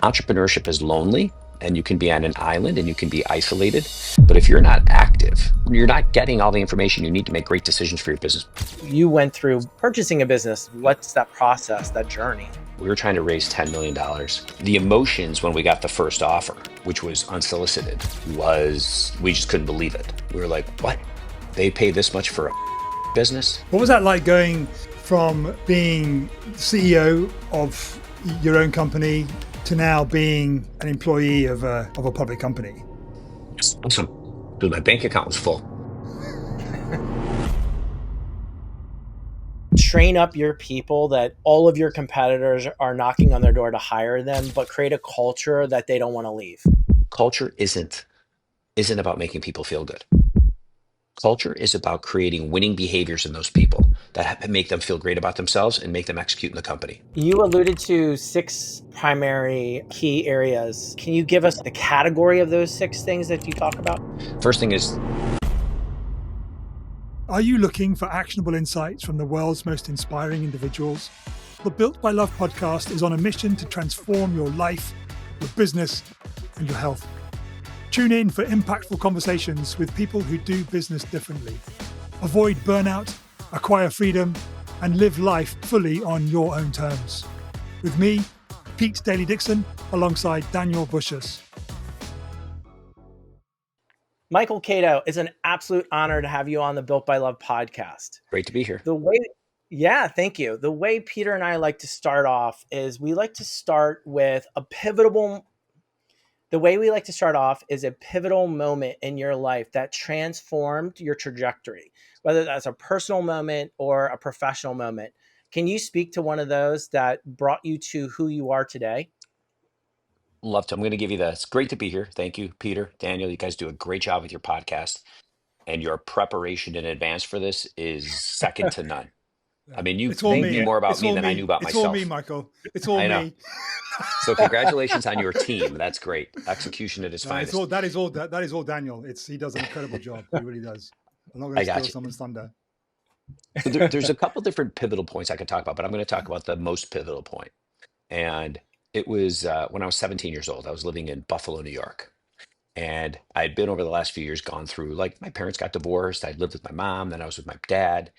Entrepreneurship is lonely, and you can be on an island and you can be isolated. But if you're not active, you're not getting all the information you need to make great decisions for your business. You went through purchasing a business. What's that process, that journey? We were trying to raise $10 million. The emotions when we got the first offer, which was unsolicited, was we just couldn't believe it. We were like, what? They pay this much for a business? What was that like going from being CEO of your own company to now being an employee of a public company? It's awesome. Dude, my bank account was full. Train up your people that all of your competitors are knocking on their door to hire them, but create a culture that they don't want to leave. Culture isn't about making people feel good. Culture is about creating winning behaviors in those people that make them feel great about themselves and make them execute in the company. You alluded to 6 primary key areas. Can you give us the category of those 6 things that you talk about? First thing is, Are you looking for actionable insights from the world's most inspiring individuals? The Built by Love podcast is on a mission to transform your life, your business, and your health. Tune in for impactful conversations with people who do business differently. Avoid burnout, acquire freedom, and live life fully on your own terms. With me, Pete Daly-Dixon, alongside Daniel Bussius. Michael Caito, it's an absolute honor to have you on the Built by Love podcast. great to be here. Yeah, thank you. The way Peter and I like to start off is we like to start with a pivotal moment in your life that transformed your trajectory, whether that's a personal moment or a professional moment. Can you speak to one of those that brought you to who you are today? Love to. I'm going to give you that. It's great to be here. Thank you, Peter, Daniel. You guys do a great job with your podcast, and your preparation in advance for this is second to none. I mean, you It's all knew me. more about It's me all than I me. knew about It's myself. all me, Michael. It's all I know. me. So congratulations on your team. That's great. Execution at its No, finest. that is all Daniel. He does an incredible job. He really does. I'm not going I to got steal you. someone's thunder. So there's a couple different pivotal points I could talk about, but I'm going to talk about the most pivotal point. And it was when I was 17 years old. I was living in Buffalo, New York. And I'd been over the last few years gone through, like, my parents got divorced. I'd lived with my mom, then I was with my dad.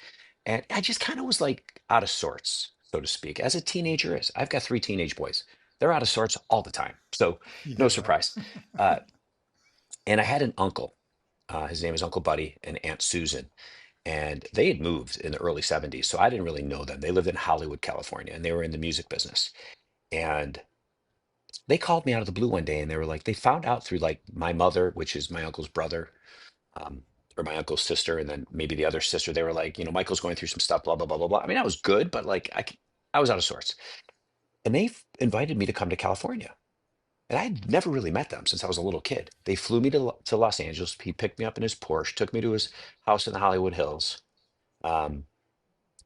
And I just kind of was like out of sorts, so to speak, as a teenager is. I've got 3 teenage boys. They're out of sorts all the time. So no Yeah, right. surprise. Uh, and I had an uncle. His name is Uncle Buddy and Aunt Susan. And they had moved in the early 70s. So I didn't really know them. They lived in Hollywood, California, and they were in the music business. And they called me out of the blue one day and they were like, they found out through, like, my mother, which is my uncle's brother, um, or my uncle's sister, and then maybe the other sister. They were like, Michael's going through some stuff, blah, blah, blah, blah, blah. I mean, I was good, but like, I was out of sorts. And they invited me to come to California. And I'd never really met them since I was a little kid. They flew me to Los Angeles. He picked me up in his Porsche, took me to his house in the Hollywood Hills. Um,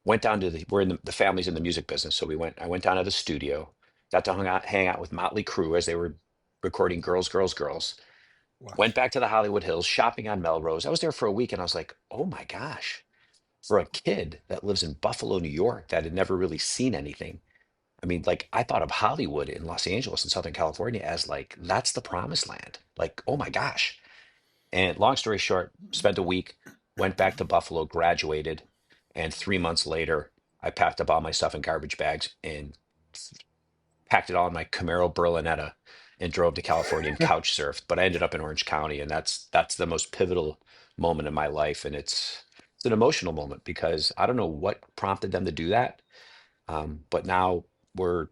Went down to we're in the family's in the music business. So I went down to the studio, got to hang out with Motley Crue as they were recording Girls, Girls, Girls. Wow. Went back to the Hollywood Hills, shopping on Melrose. I was there for a week and I was like, oh my gosh, for a kid that lives in Buffalo, New York, that had never really seen anything. I mean, like, I thought of Hollywood in Los Angeles and Southern California as like, that's the promised land. Like, oh my gosh. And long story short, spent a week, went back to Buffalo, graduated. And 3 months later, I packed up all my stuff in garbage bags and packed it all in my Camaro Berlinetta and drove to California and couch surfed. But I ended up in Orange County, and that's the most pivotal moment in my life, and it's an emotional moment because I don't know what prompted them to do that. But now we're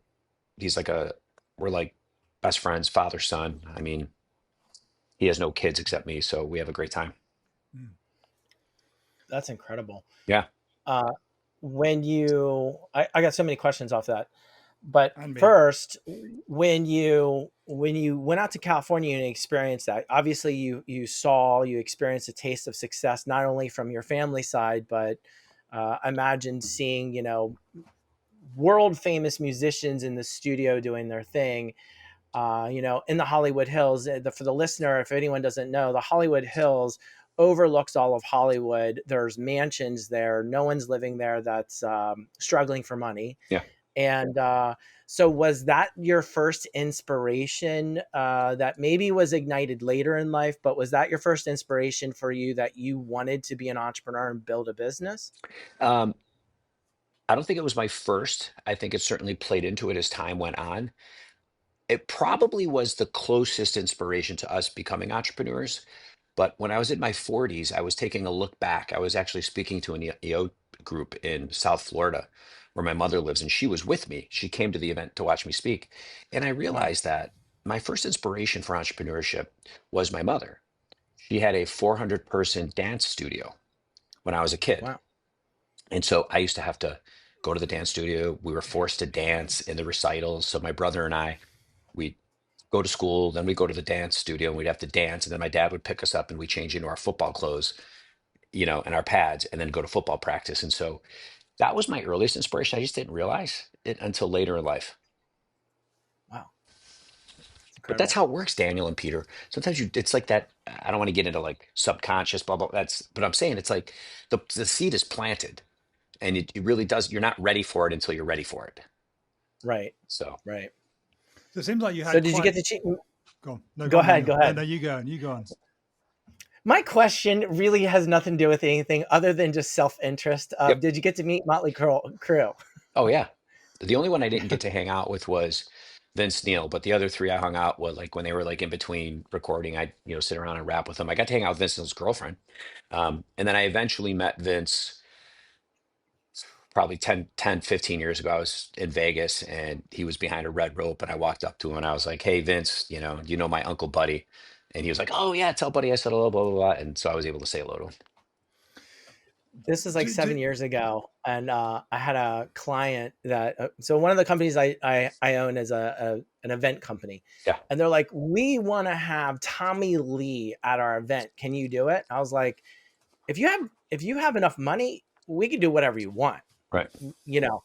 he's like a we're like best friends, father son. I mean, he has no kids except me, so we have a great time. That's incredible. Yeah. Uh, I got so many questions off that. But And me. first, when you went out to California and experienced that, obviously you experienced a taste of success, not only from your family side, but imagine seeing, world famous musicians in the studio doing their thing, in the Hollywood Hills. For the listener, if anyone doesn't know, the Hollywood Hills overlooks all of Hollywood. There's mansions there. No one's living there that's struggling for money. Yeah. And so was that your first inspiration that maybe was ignited later in life, but was that your first inspiration for you that you wanted to be an entrepreneur and build a business? Um, I don't think it was my first. I think it certainly played into it as time went on. It probably was the closest inspiration to us becoming entrepreneurs. But when I was in my 40s, I was taking a look back. I was actually speaking to an EO group in South Florida where my mother lives, and she was with me. She came to the event to watch me speak. And I Wow. realized that my first inspiration for entrepreneurship was my mother. She had a 400-person dance studio when I was a kid. Wow. And so I used to have to go to the dance studio. We were forced to dance in the recitals. So my brother and I, we'd go to school, then we'd go to the dance studio and we'd have to dance. And then my dad would pick us up and we change into our football clothes, and our pads, and then go to football practice. And so that was my earliest inspiration. I just didn't realize it until later in life. Wow. It's But that's incredible. how it works, Daniel and Peter. Sometimes it's like that. I don't want to get into like subconscious, blah, blah. But I'm saying it's like the seed is planted and it really does. You're not ready for it until you're ready for it. Right. So, Right. So it seems like you So had did you quite. get to cheat? Go on. No, go Go on, ahead. Daniel. Go No, ahead. no, you go on. You go on. My question really has nothing to do with anything other than just self-interest of, yep. did you get to meet Motley Crue? Oh, yeah. The only one I didn't get to hang out with was Vince Neil, but the other three I hung out with, like when they were like in between recording, I sit around and rap with them. I got to hang out with Vince Neil's girlfriend. And then I eventually met Vince probably 15 years ago. I was in Vegas and he was behind a red rope and I walked up to him and I was like, "Hey, Vince, my Uncle Buddy." And he was like, "Oh, yeah, tell Buddy I said hello, blah, blah, blah." And so I was able to say hello to him. This is like Do, do, 7 years ago, and I had a client that. So one of the companies I own is an event company, Yeah, and they're like, "We want to have Tommy Lee at our event. Can you do it?" I was like, "If you have enough money, we can do whatever you want, right. you know."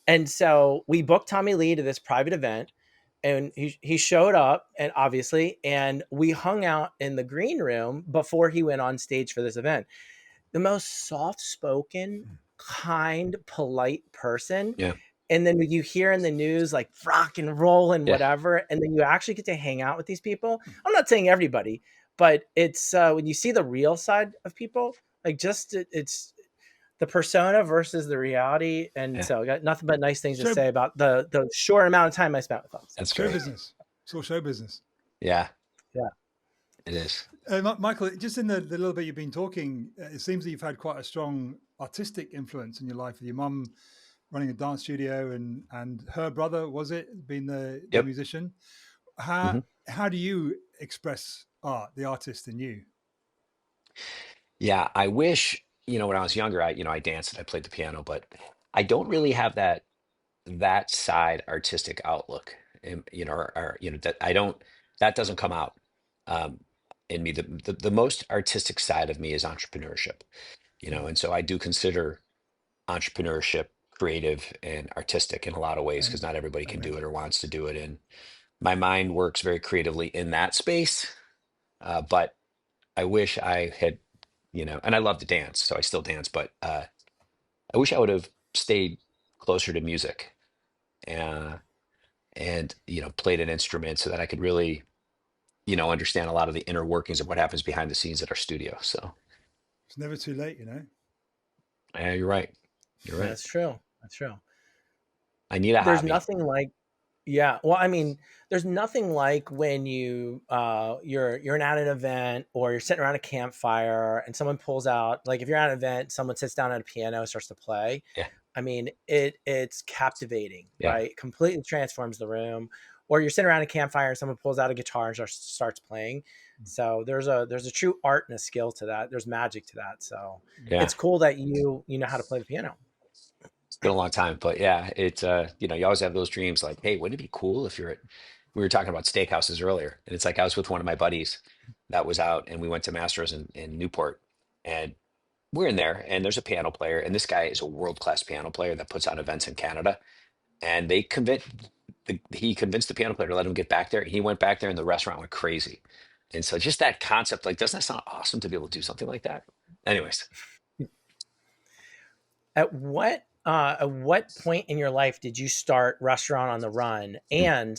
And so we booked Tommy Lee to this private event, and he showed up, and obviously, and we hung out in the green room before he went on stage for this event. The most soft spoken, kind, polite person. Yeah, And then you hear in the news like rock and roll and yeah, whatever, and then you actually get to hang out with these people. I'm not saying everybody, but it's when you see the real side of people, like just it's the persona versus the reality. And yeah. so I got nothing but nice things to show say about the short amount of time I spent with them. So That's show great. business. It's all show business. Yeah, yeah. it is. Michael, just in the little bit you've been talking, it seems that you've had quite a strong artistic influence in your life with your mum running a dance studio and her brother, was it, being the Yep. musician. How hmm how do you express art, the artist in you? Yeah, I wish, when I was younger, I danced and I played the piano, but I don't really have that side artistic outlook. And, that I don't, that doesn't come out um, in me. The most artistic side of me is entrepreneurship, Mm. and so I do consider entrepreneurship creative and artistic in a lot of ways because Um, not everybody can do Amen. it or wants to do it. And my mind works very creatively in that space. But I wish I had, and I love to dance, so I still dance, but I wish I would have stayed closer to music and played an instrument so that I could really, understand a lot of the inner workings of what happens behind the scenes at our studio. So, It's never too late, yeah, you're right. You're right. That's true. That's true. I need a There's hobby. nothing like Yeah, well, I mean, there's nothing like when you're at an event or you're sitting around a campfire and someone pulls out, like if you're at an event, someone sits down at a piano and starts to play. Yeah, I mean, it's captivating, yeah, right? Completely transforms the room. Or you're sitting around a campfire and someone pulls out a guitar and starts playing. So there's a true art and a skill to that. There's magic to that. So yeah. it's cool that you know how to play the piano. It's been a long time, but yeah, it's you always have those dreams like, hey, wouldn't it be cool if we were talking about steakhouses earlier, and it's like I was with one of my buddies that was out, and we went to Mastro's in Newport, and we're in there, and there's a piano player, and this guy is a world-class piano player that puts on events in Canada, and he convinced the piano player to let him get back there. He went back there, and the restaurant went crazy, and so just that concept, like, doesn't that sound awesome to be able to do something like that? Anyways, At what At what point in your life did you start Restaurant on the Run? And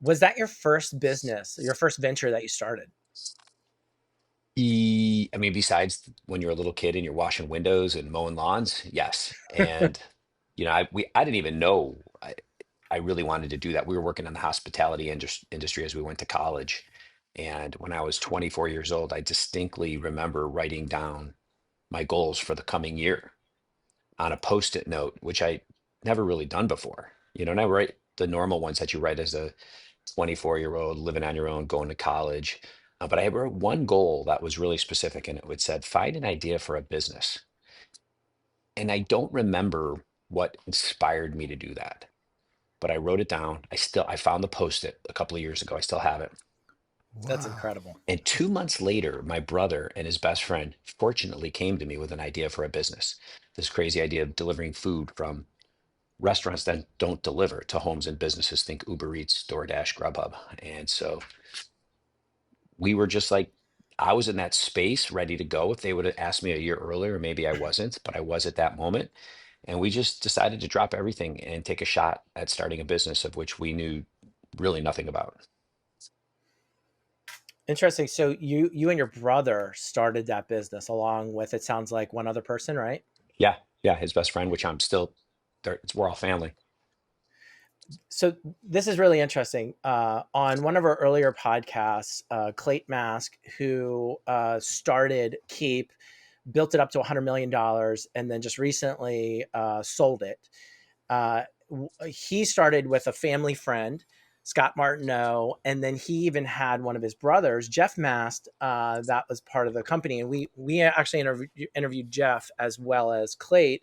was that your first business, your first venture that you started? I mean, besides when you're a little kid and you're washing windows and mowing lawns, yes. And I didn't even know I really wanted to do that. We were working in the hospitality industry as we went to college. And when I was 24 years old, I distinctly remember writing down my goals for the coming year on a post-it note, which I never really done before. And I write the normal ones that you write as a 24-year-old living on your own, going to college. But I wrote one goal that was really specific, and it would said, find an idea for a business. And I don't remember what inspired me to do that, but I wrote it down. I found the post-it a couple of years ago. I still have it. That's Wow. incredible. And 2 months later, my brother and his best friend fortunately came to me with an idea for a business. This crazy idea of delivering food from restaurants that don't deliver to homes and businesses. Think Uber Eats, DoorDash, Grubhub. And so we were just like, I was in that space ready to go. If they would have asked me a year earlier, maybe I wasn't, but I was at that moment. And we just decided to drop everything and take a shot at starting a business of which we knew really nothing about. Interesting. So you and your brother started that business along with, it sounds like, one other person, right? Yeah, yeah, his best friend, which I'm still there. We're all family. So this is really interesting. On one of our earlier podcasts, Clayton Mask, who started Keep, built it up to $100 million, and then just recently sold it. Uh, he started with a family friend, Scott Martineau, and then he even had one of his brothers, Jeff Mast, that was part of the company, and we actually interviewed Jeff as well as Clayt.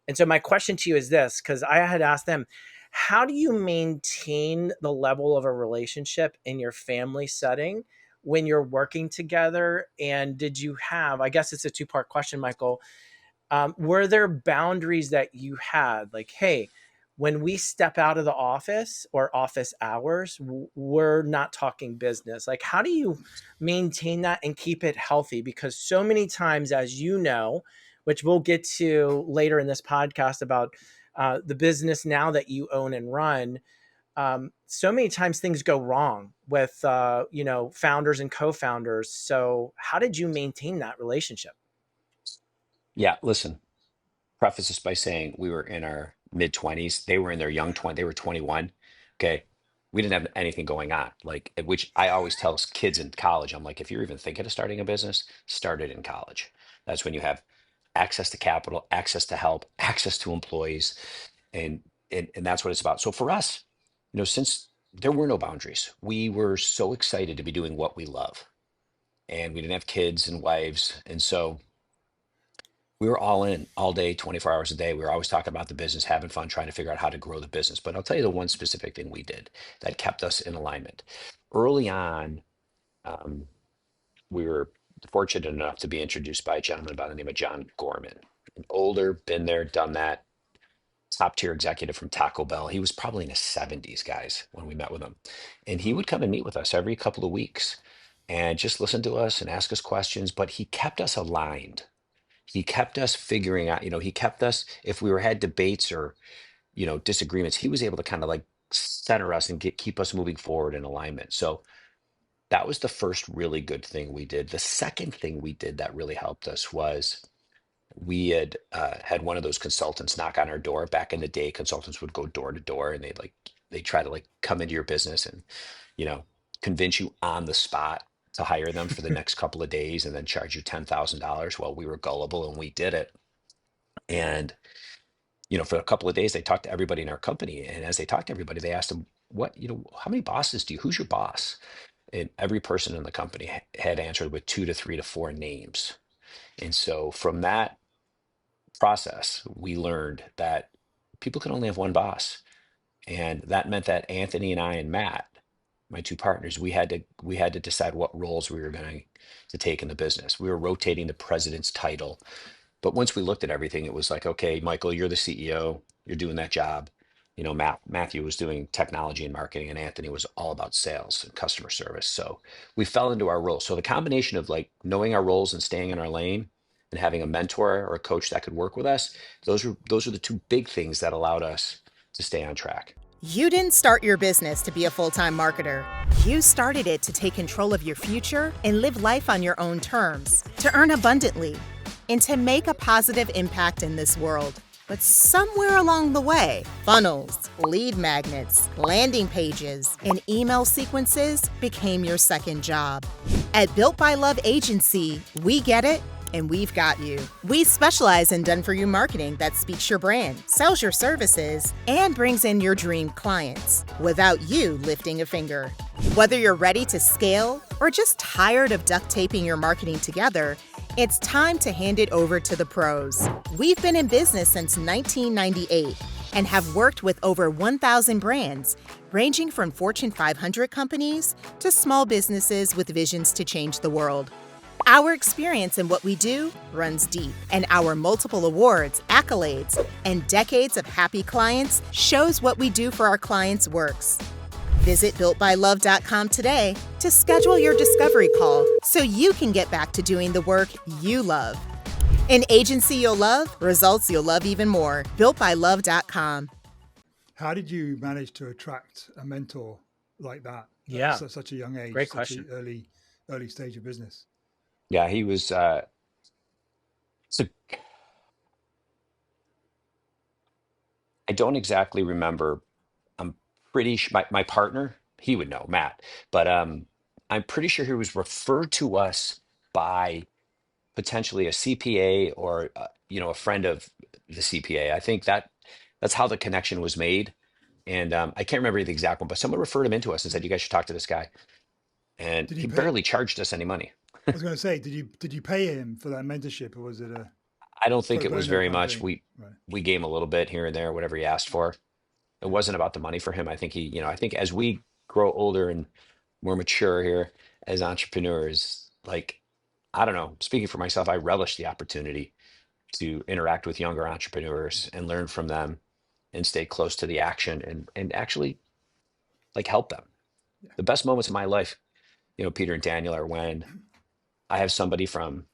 And so my question to you is this, because I had asked them, how do you maintain the level of a relationship in your family setting when you're working together? And did you have, I guess it's a two-part question, Michael, were there boundaries that you had? Like, hey, when we step out of the office or office hours, we're not talking business. Like, how do you maintain that and keep it healthy? Because so many times, as you know, which we'll get to later in this podcast about the business now that you own and run, so many times things go wrong with founders and co-founders. So how did you maintain that relationship? Yeah, listen, preface this by saying we were in our mid 20s. They were in their young 20, they were 21. Okay. We didn't have anything going on. Like, which I always tell kids in college, I'm like, if you're even thinking of starting a business, start it in college. That's when you have access to capital, access to help, access to employees, and and that's what it's about. So for us, since there were no boundaries, we were so excited to be doing what we love. And we didn't have kids and wives. And so we were all in all day, 24 hours a day. We were always talking about the business, having fun, trying to figure out how to grow the business. But I'll tell you the one specific thing we did that kept us in alignment. Early on, um, we were fortunate enough to be introduced by a gentleman by the name of John Gorman, an older, been there, done that, top tier executive from Taco Bell. He was probably in his 70s, guys, when we met with him. And he would come and meet with us every couple of weeks and just listen to us and ask us questions. But he kept us aligned. He kept us figuring out, he kept us, if we were had debates or, disagreements, he was able to kind of like center us and keep us moving forward in alignment. So that was the first really good thing we did. The second thing we did that really helped us was we had one of those consultants knock on our door. Back in the day, consultants would go door to door and they try to like come into your business and, you know, convince you on the spot to hire them for the next couple of days and then charge you $10,000. Well, we were gullible and we did it. And, for a couple of days, they talked to everybody in our company. And as they talked to everybody, they asked them, how many bosses who's your boss? And every person in the company had answered with 2 to 3 to 4 names. And so from that process, we learned that people can only have one boss. And that meant that Anthony and I and Matt, my two partners, we had to decide what roles we were going to take in the business. We were rotating the president's title. But once we looked at everything, it was like, okay, Michael, you're the CEO, you're doing that job. Matthew was doing technology and marketing, and Anthony was all about sales and customer service. So we fell into our roles. So the combination of like knowing our roles and staying in our lane and having a mentor or a coach that could work with us, those are the two big things that allowed us to stay on track. You didn't start your business to be a full-time marketer. You started it to take control of your future and live life on your own terms, to earn abundantly, and to make a positive impact in this world. But somewhere along the way, funnels, lead magnets, landing pages, and email sequences became your second job. At Built by Love Agency, we get it, and we've got you. We specialize in done-for-you marketing that speaks your brand, sells your services, and brings in your dream clients without you lifting a finger. Whether you're ready to scale or just tired of duct taping your marketing together, it's time to hand it over to the pros. We've been in business since 1998 and have worked with over 1,000 brands, ranging from Fortune 500 companies to small businesses with visions to change the world. Our experience in what we do runs deep, and our multiple awards, accolades, and decades of happy clients shows what we do for our clients works. Visit builtbylove.com today to schedule your discovery call so you can get back to doing the work you love. An agency you'll love, results you'll love even more. Builtbylove.com. How did you manage to attract a mentor like that Yeah, at such a young age, great such an question. early stage of business? Yeah, he was. So I don't exactly remember. I'm pretty sure my partner, he would know, Matt, but I'm pretty sure he was referred to us by potentially a CPA or a friend of the CPA. I think that's how the connection was made. And I can't remember the exact one, but someone referred him into us and said, "You guys should talk to this guy." And Did he you pay? barely charged us any money. I was going to say, did you pay him for that mentorship, or was it a I don't think pro it was bono very kind of much. thing? Right. We gave him a little bit here and there, whatever he asked for. It wasn't about the money for him. I think I think as we grow older and more mature here as entrepreneurs, like, I don't know, speaking for myself, I relish the opportunity to interact with younger entrepreneurs and learn from them and stay close to the action and actually like help them. Yeah. The best moments of my life, Peter and Daniel, are when I have somebody from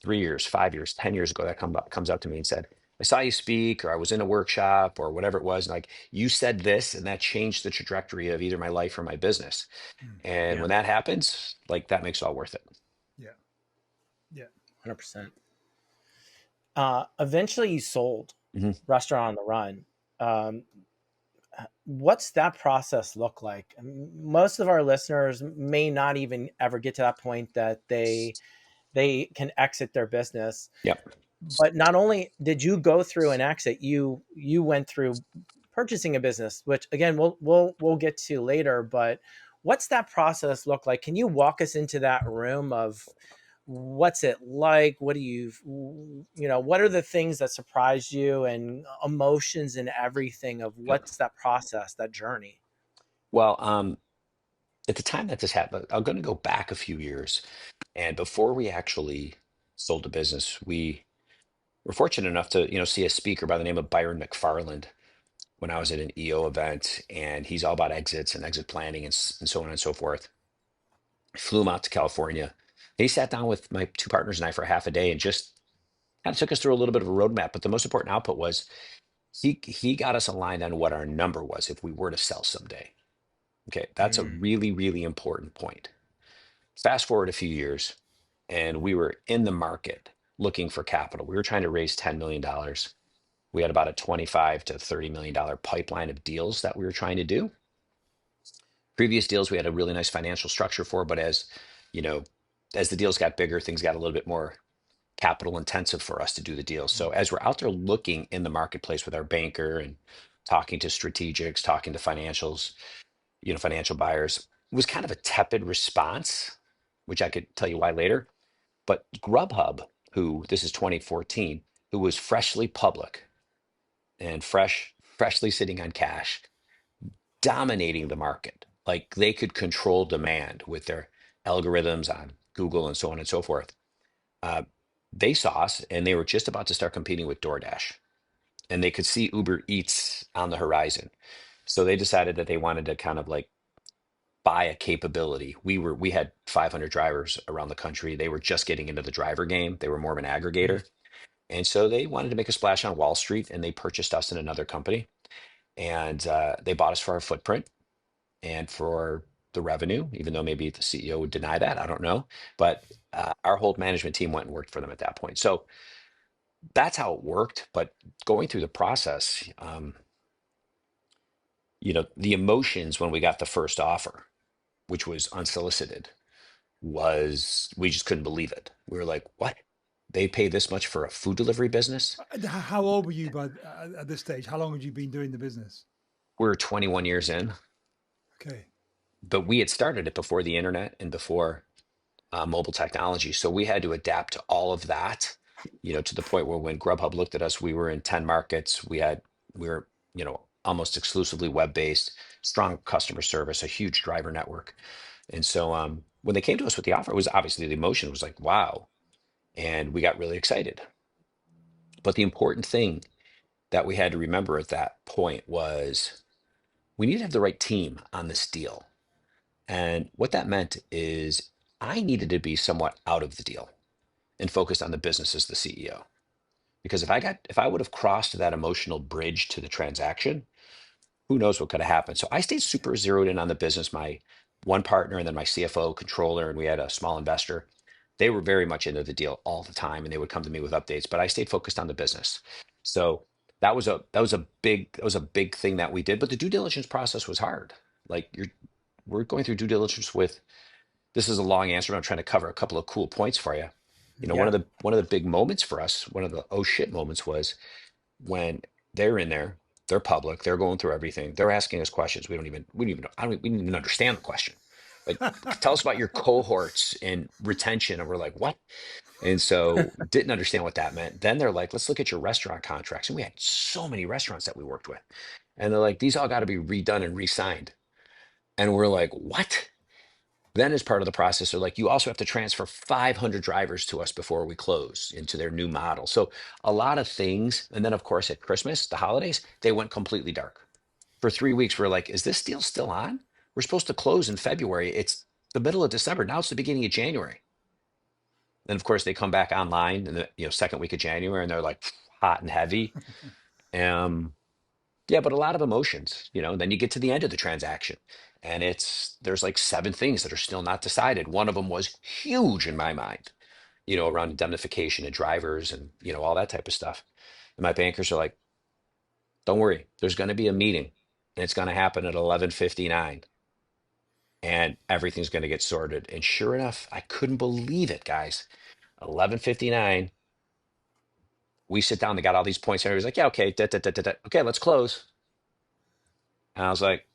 3 years, 5 years, 10 years ago that comes up to me and said, "I saw you speak, or I was in a workshop, or whatever it was. And like, you said this, and that changed the trajectory of either my life or my business." Mm. And Yeah, when that happens, like, that makes it all worth it. Yeah. Yeah. 100%. Eventually, you sold Mhm. Restaurant on the Run. Um, what's that process look like? Most of our listeners may not even ever get to that point that they can exit their business. Yep. But not only did you go through an exit, you went through purchasing a business, which again we'll get to later. But what's that process look like? Can you walk us into that room of what's it like? What do what are the things that surprised you and emotions and everything of Yep. what's that process, that journey? Well, at the time that this happened, I'm going to go back a few years. And before we actually sold the business, we were fortunate enough to, see a speaker by the name of Byron McFarland when I was at an EO event, and he's all about exits and exit planning and so on and so forth. I flew him out to California. He sat down with my two partners and I for half a day and just kind of took us through a little bit of a roadmap. But the most important output was he got us aligned on what our number was if we were to sell someday. Okay, that's a Mm, really, really important point. Fast forward a few years, and we were in the market looking for capital. We were trying to raise $10 million. We had about a 25 to $30 million pipeline of deals that we were trying to do. Previous deals we had a really nice financial structure for, but you know, as the deals got bigger, things got a little bit more capital intensive for us to do the deals. So Mm. as we're out there looking in the marketplace with our banker and talking to strategics, talking to financial buyers, it was kind of a tepid response, which I could tell you why later. But Grubhub, who this is 2014, who was freshly public and freshly sitting on cash, dominating the market. Like, they could control demand with their algorithms on Google and so on and so forth. Uh, they saw us and they were just about to start competing with DoorDash, and they could see Uber Eats on the horizon. So they decided that they wanted to kind of like buy a capability. We had 500 drivers around the country. They were just getting into the driver game. They were more of an Mm. aggregator. And so they wanted to make a splash on Wall Street, and they purchased us in another company. And they bought us for our footprint and for the revenue, even though maybe the CEO would deny that. I don't know. But our whole management team went and worked for them at that point. So that's how it worked. But going through the process, the emotions when we got the first offer, which was unsolicited, was we just couldn't believe it. We were like, what? They pay this much for a food delivery business? How old were you at this stage? How long had you been doing the business? We're 21 years in, Okay. but we had started it before the internet and before mobile technology. So we had to adapt to all of that, to the point where when Grubhub looked at us, we were in 10 markets. We were, almost exclusively web-based, strong customer service, a huge driver network. And so when they came to us with the offer, it was obviously the emotion was like, wow. And we got really excited. But the important thing that we had to remember at that point was we need to have the right team on this deal. And what that meant is I needed to be somewhat out of the deal and focused on the business as the CEO. Because if I would have crossed that emotional bridge to the transaction, who knows what could have happened. So I stayed super zeroed in on the business. My one partner and then my CFO, controller, and we had a small investor. They were very much into the deal all the time, and they would come to me with updates. But I stayed focused on the business. So that was a big thing that we did. But the due diligence process was hard. Like we're going through due diligence with. This is a long answer, but I'm trying to cover a couple of cool points for you. One of Yeah. the big moments for us, one of the oh shit moments was when they're in there, they're public, they're going through everything, they're asking us questions. We don't even know, we didn't even understand the question. Like, tell us about your cohorts and retention. And we're like, what? And so didn't understand what that meant. Then they're like, let's look at your restaurant contracts. And we had so many restaurants that we worked with. And they're like, these all got to be redone and re-signed. And we're like, what? Then, as part of the process, they're like, you also have to transfer 500 drivers to us before we close into their new model. So, a lot of things. And then, of course, at Christmas, the holidays, they went completely dark. For 3 weeks, we're like, is this deal still on? We're supposed to close in February. It's the middle of December. Now it's the beginning of January. Then, of course, they come back online in the second week of January and they're like hot and heavy. Um, yeah, but a lot of emotions, and then you get to the end of the transaction and there's like seven things that are still not decided. One of them was huge in my mind, around indemnification and drivers and, all that type of stuff. And my bankers are like, don't worry, there's going to be a meeting and it's going to happen at 11:59 and everything's going to get sorted. And sure enough, I couldn't believe it, guys. 11:59, we sit down, they got all these points and everybody's like, yeah, okay, da, da, da, da, da. Okay, let's close. And I was like,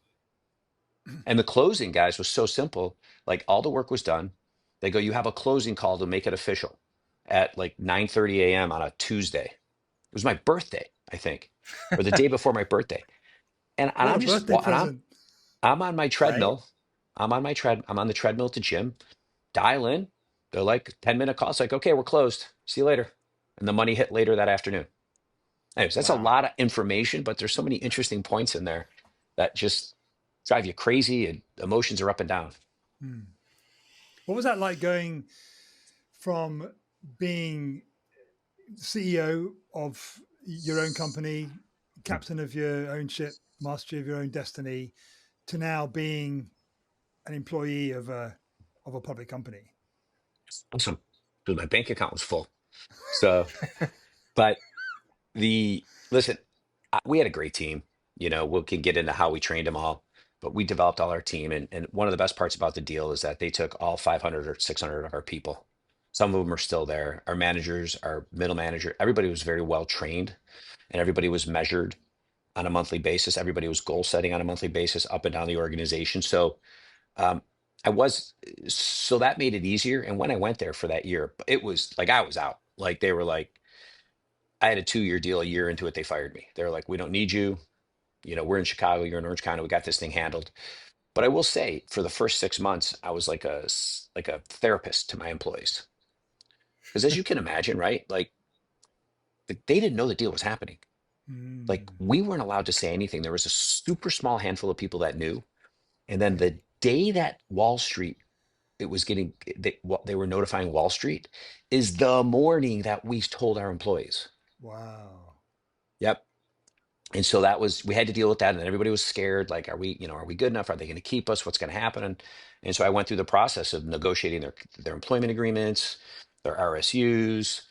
and the closing, guys, was so simple. Like all the work was done. They go, you have a closing call to make it official at like 9:30 a.m. on a Tuesday. It was my birthday, I think, or the day before my birthday. And What a I'm just birthday wa- and present, I'm on my Right. treadmill. I'm on the treadmill at the gym. Dial in. They're like 10-minute calls. Like, okay, we're closed. See you later. And the money hit later that afternoon. Anyways, that's a Wow. lot of information, but there's so many interesting points in there that just drive you crazy and emotions are up and down. Hmm. What was that like going from being CEO of your own company, captain of your own ship, master of your own destiny, to now being an employee of a public company? Awesome. Dude, my bank account was full. So, but listen, we had a great team. We can get into how we trained them all, but we developed all our team. And one of the best parts about the deal is that they took all 500 or 600 of our people. Some of them are still there. Our managers, our middle manager, everybody was very well trained and everybody was measured on a monthly basis. Everybody was goal setting on a monthly basis up and down the organization. So, um, I was, so that made it easier. And when I went there for that year, it was like I was out. Like they were like, I had a 2-year deal. A year into it, they fired me. They were like, "We don't need you. We're in Chicago. You're in Orange County. We got this thing handled." But I will say, for the first 6 months, I was like a therapist to my employees because, as you can imagine, right? Like they didn't know the deal was happening. Like Mm, we weren't allowed to say anything. There was a super small handful of people that knew, and then okay. the day that Wall Street, it was getting, they were notifying Wall Street, is the morning that we told our employees. Wow. Yep. And so that was, we had to deal with that, and then everybody was scared, like, are we, are we good enough? Are they going to keep us? What's going to happen? And so I went through the process of negotiating their employment agreements, their RSUs,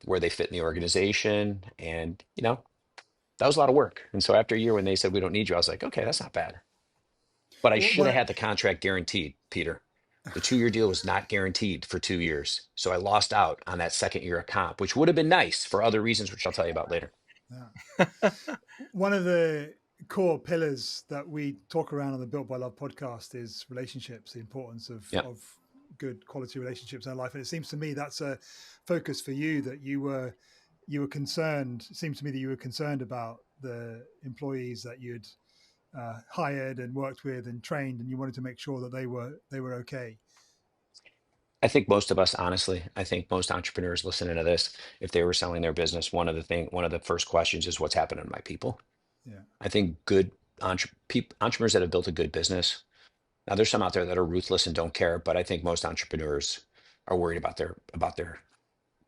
where they fit in the organization. And that was a lot of work. And so after a year, when they said we don't need you, I was like, okay, that's not bad. But I should have What, had the contract guaranteed, Peter. The 2-year deal was not guaranteed for 2 years. So I lost out on that second year of comp, which would have been nice for other reasons, which I'll tell you about later. yeah. One of the core pillars that we talk around on the Built by Love podcast is relationships, the importance Yeah. of good quality relationships in our life. And it seems to me that's a focus for you, that you were concerned. It seems to me that you were concerned about the employees that you'd hired and worked with and trained, and you wanted to make sure that they were okay. I think most of us, honestly, I think most entrepreneurs listening to this, if they were selling their business, one of the first questions is what's happening to my people. Yeah. I think good entrepreneurs that have built a good business. Now, there's some out there that are ruthless and don't care, but I think most entrepreneurs are worried about their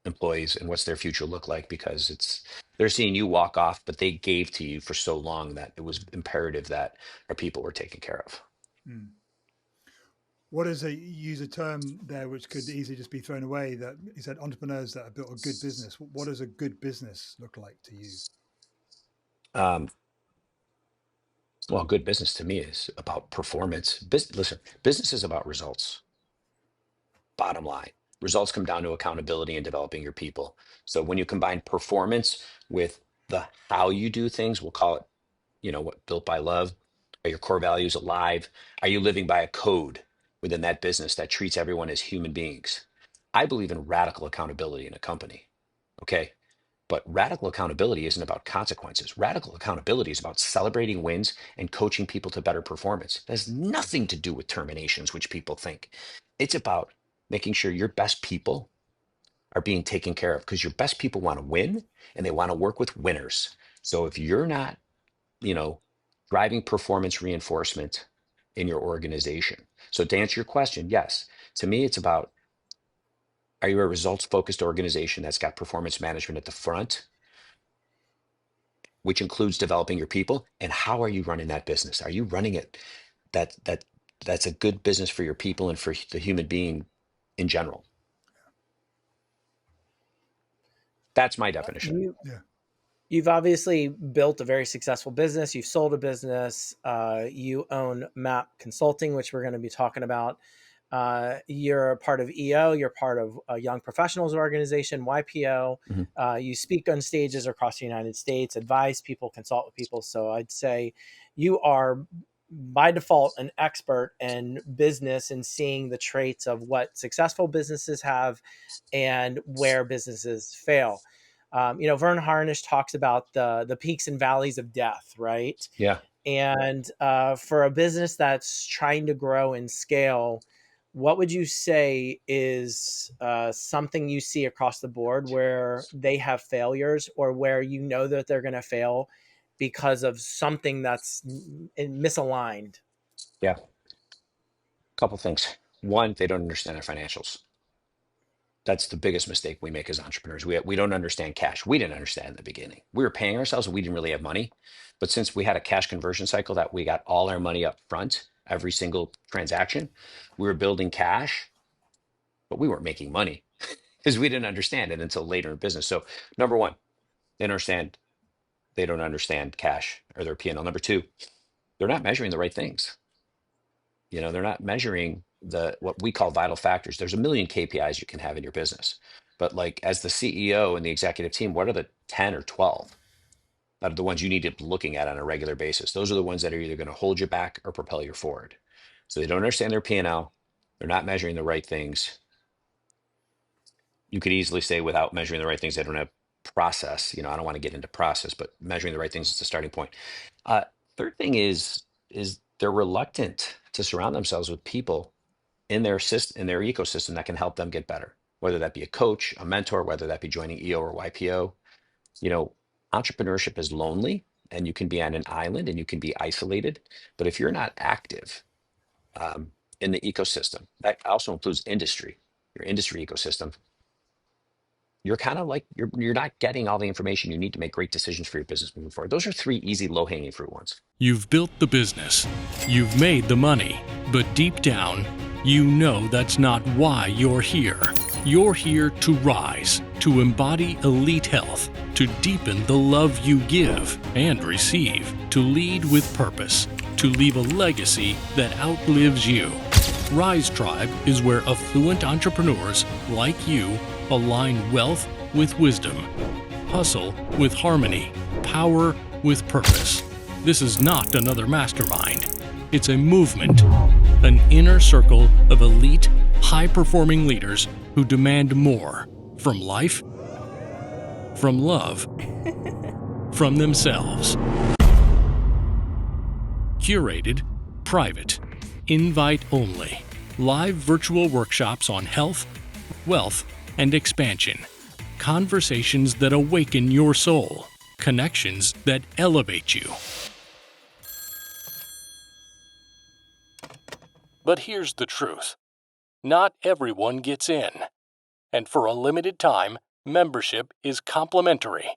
employees and what's their future look like, because they're seeing you walk off, but they gave to you for so long that it was imperative that our people were taken care of. Mm. What is use a term there which could easily just be thrown away, that you said entrepreneurs that have built a good business. What does a good business look like to you? Um, well, good business to me is about performance. Listen, business is about results. Bottom line, results come down to accountability and developing your people. So when you combine performance with the how you do things, we'll call it, what built by love. Are your core values alive? Are you living by a code within that business that treats everyone as human beings? I believe in radical accountability in a company. Okay. But radical accountability isn't about consequences. Radical accountability is about celebrating wins and coaching people to better performance. It has nothing to do with terminations, which people think. It's about making sure your best people are being taken care of, because your best people want to win and they want to work with winners. So if you're not, you know, driving performance reinforcement in your organization. So to answer your question, yes, to me, it's about, are you a results focused organization that's got performance management at the front, which includes developing your people? And how are you running that business? Are you running it that's a good business for your people and for the human being in general? That's my definition. You Yeah. you've obviously built a very successful business. You've sold a business. You own MAP Consulting, which we're going to be talking about. You're a part of EO. You're part of a young professionals organization, YPO. Mhm. You speak on stages across the United States, advise people, consult with people. So I'd say you are by default an expert in business and seeing the traits of what successful businesses have and where businesses fail. Vern Harnish talks about the peaks and valleys of death, right? Yeah. And for a business that's trying to grow and scale, what would you say is something you see across the board where they have failures, or where you know that they're going to fail because of something that's misaligned? Yeah. Couple things. One, they don't understand their financials. That's the biggest mistake we make as entrepreneurs. We don't understand cash. We didn't understand in the beginning. We were paying ourselves and we didn't really have money. But since we had a cash conversion cycle that we got all our money up front, every single transaction, we were building cash, but we weren't making money because we didn't understand it until later in business. So number one, they don't understand cash or their P&L. Number two, they're not measuring the right things. They're not measuring what we call vital factors. There's a million KPIs you can have in your business, but like as the CEO and the executive team, what are the 10 or 12 that are the ones you need to be looking at on a regular basis? Those are the ones that are either going to hold you back or propel you forward. So they don't understand their P&L. They're not measuring the right things. You could easily say without measuring the right things, they don't have process. I don't want to get into process, but measuring the right things is the starting point. Uh, Third thing is they're reluctant to surround themselves with people in their in their ecosystem that can help them get better, whether that be a coach, a mentor, whether that be joining EO or YPO. You know, Entrepreneurship is lonely, and you can be on an island and you can be isolated. But if you're not active, um, in the ecosystem. That also includes industry, your industry ecosystem. You're kind of like you're not getting all the information you need to make great decisions for your business moving forward. Those are three easy low-hanging fruit ones. You've built the business, you've made the money, but deep down, you know that's not why you're here. You're here to rise, to embody elite health, to deepen the love you give and receive, to lead with purpose, to leave a legacy that outlives you. Rise Tribe is where affluent entrepreneurs like you align wealth with wisdom, hustle with harmony, power with purpose. This is not another mastermind. It's a movement, an inner circle of elite, high-performing leaders who demand more from life, from love, from themselves. Curated, private, invite only. Live virtual workshops on health, wealth, and expansion. Conversations that awaken your soul. Connections that elevate you. But here's the truth. Not everyone gets in. And for a limited time, membership is complimentary.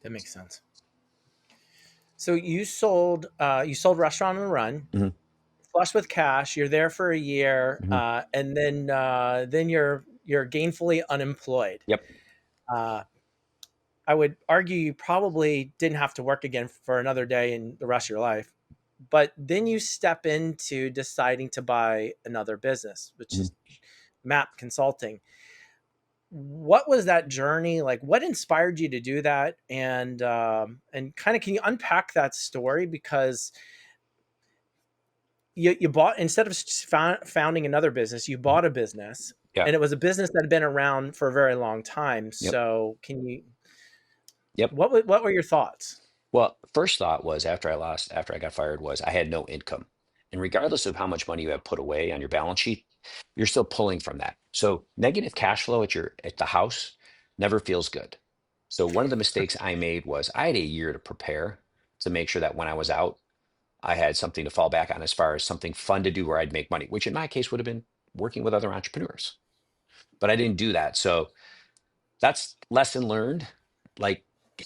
That makes sense. So you sold Restaurant on the Run, Hmm. flush with cash. You're there for a year, Hmm. and then you're gainfully unemployed. Yep. Uh, I would argue you probably didn't have to work again for another day in the rest of your life. But then you step into deciding to buy another business, which Hmm. is Map Consulting. What was that journey like? What inspired you to do that? And kind of, can you unpack that story? Because you bought, instead of founding another business, you bought a business, Yeah. and it was a business that had been around for a very long time. Yep. So can you, Yep. what were your thoughts? Well, first thought was after I got fired was I had no income. And regardless of how much money you have put away on your balance sheet, you're still pulling from that. So negative cash flow at the house never feels good. So one of the mistakes I made was I had a year to prepare to make sure that when I was out, I had something to fall back on as far as something fun to do where I'd make money, which in my case would have been working with other entrepreneurs. But I didn't do that. So that's lesson learned. Like, you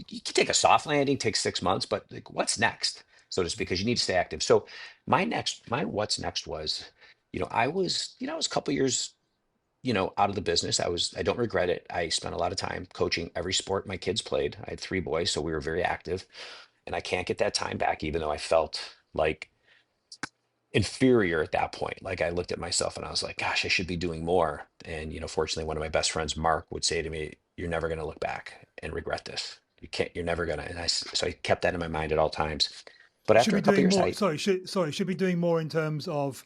can take a soft landing, take 6 months, but like, what's next, so to speak, because you need to stay active. So my what's next was, I was a couple years, out of the business. I don't regret it. I spent a lot of time coaching every sport my kids played. I had three boys, so we were very active, and I can't get that time back, even though I felt like inferior at that point. Like, I looked at myself and I was like, gosh, I should be doing more. And, fortunately, one of my best friends, Mark, would say to me, you're never going to look back and regret this. You're never going to. So I kept that in my mind at all times. But Should after be a couple doing years, more. Should be doing more in terms of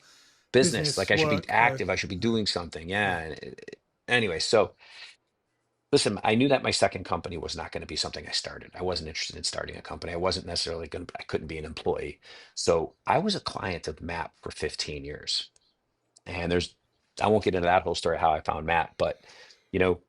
business, like business I should be work. active. I should be doing something. Yeah. Yeah. Anyway, so listen, I knew that my second company was not going to be something I started. I wasn't interested in starting a company. I wasn't necessarily I couldn't be an employee. So I was a client of MAP for 15 years. And I won't get into that whole story how I found Matt, but you know,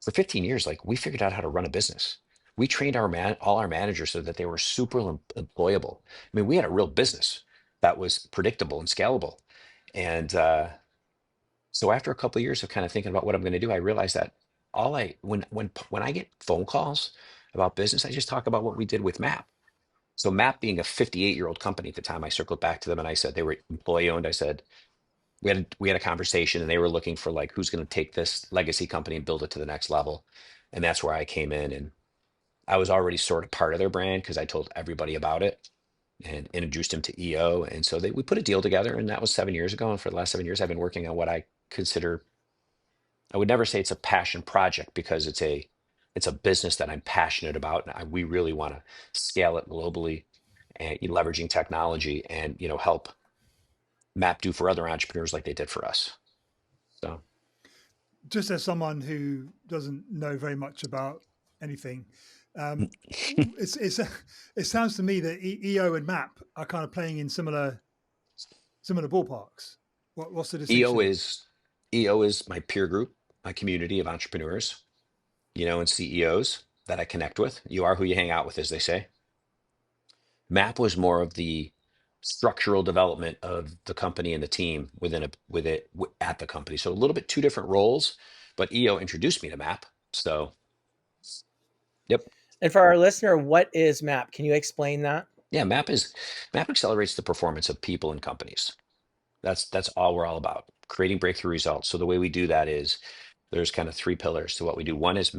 for 15 years, like, we figured out how to run a business. We trained all our managers so that they were super employable. I mean, we had a real business that was predictable and scalable. And so after a couple of years of kind of thinking about what I'm going to do, I realized that when I get phone calls about business, I just talk about what we did with Map. So Map being a 58-year-old company at the time, I circled back to them and I said they were employee owned. I said, we had a conversation and they were looking for, like, who's going to take this legacy company and build it to the next level. And that's where I came in, and I was already sort of part of their brand because I told everybody about it and introduced him to EO. And so we put a deal together, and that was 7 years ago. And for the last 7 years, I've been working on what I consider, I would never say it's a passion project because it's a business that I'm passionate about. And we really want to scale it globally and leveraging technology and, help Map do for other entrepreneurs like they did for us. So. Just as someone who doesn't know very much about anything, um, it's it sounds to me that EO and MAP are kind of playing in similar ballparks. What's the EO distinction? is EO is my peer group, my community of entrepreneurs, and CEOs that I connect with. You are who you hang out with, as they say. MAP was more of the structural development of the company and the team at the company. So a little bit two different roles, but EO introduced me to MAP. So, yep. And for our listener, what is MAP? Can you explain that? Yeah, MAP accelerates the performance of people and companies. That's all we're all about, creating breakthrough results. So the way we do that is there's kind of three pillars to what we do. One is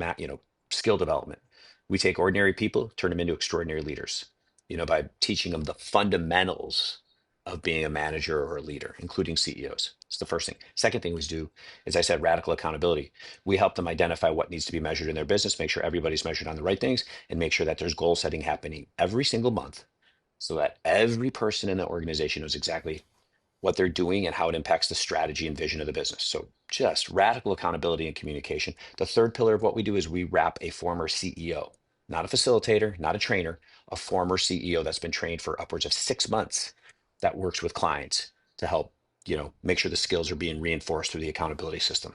skill development. We take ordinary people, turn them into extraordinary leaders, by teaching them the fundamentals of being a manager or a leader, including CEOs. It's the first thing. Second thing we do, as I said, radical accountability. We help them identify what needs to be measured in their business, make sure everybody's measured on the right things, and make sure that there's goal setting happening every single month so that every person in the organization knows exactly what they're doing and how it impacts the strategy and vision of the business. So just radical accountability and communication. The third pillar of what we do is we wrap a former CEO, not a facilitator, not a trainer, a former CEO that's been trained for upwards of 6 months that works with clients to help, make sure the skills are being reinforced through the accountability system.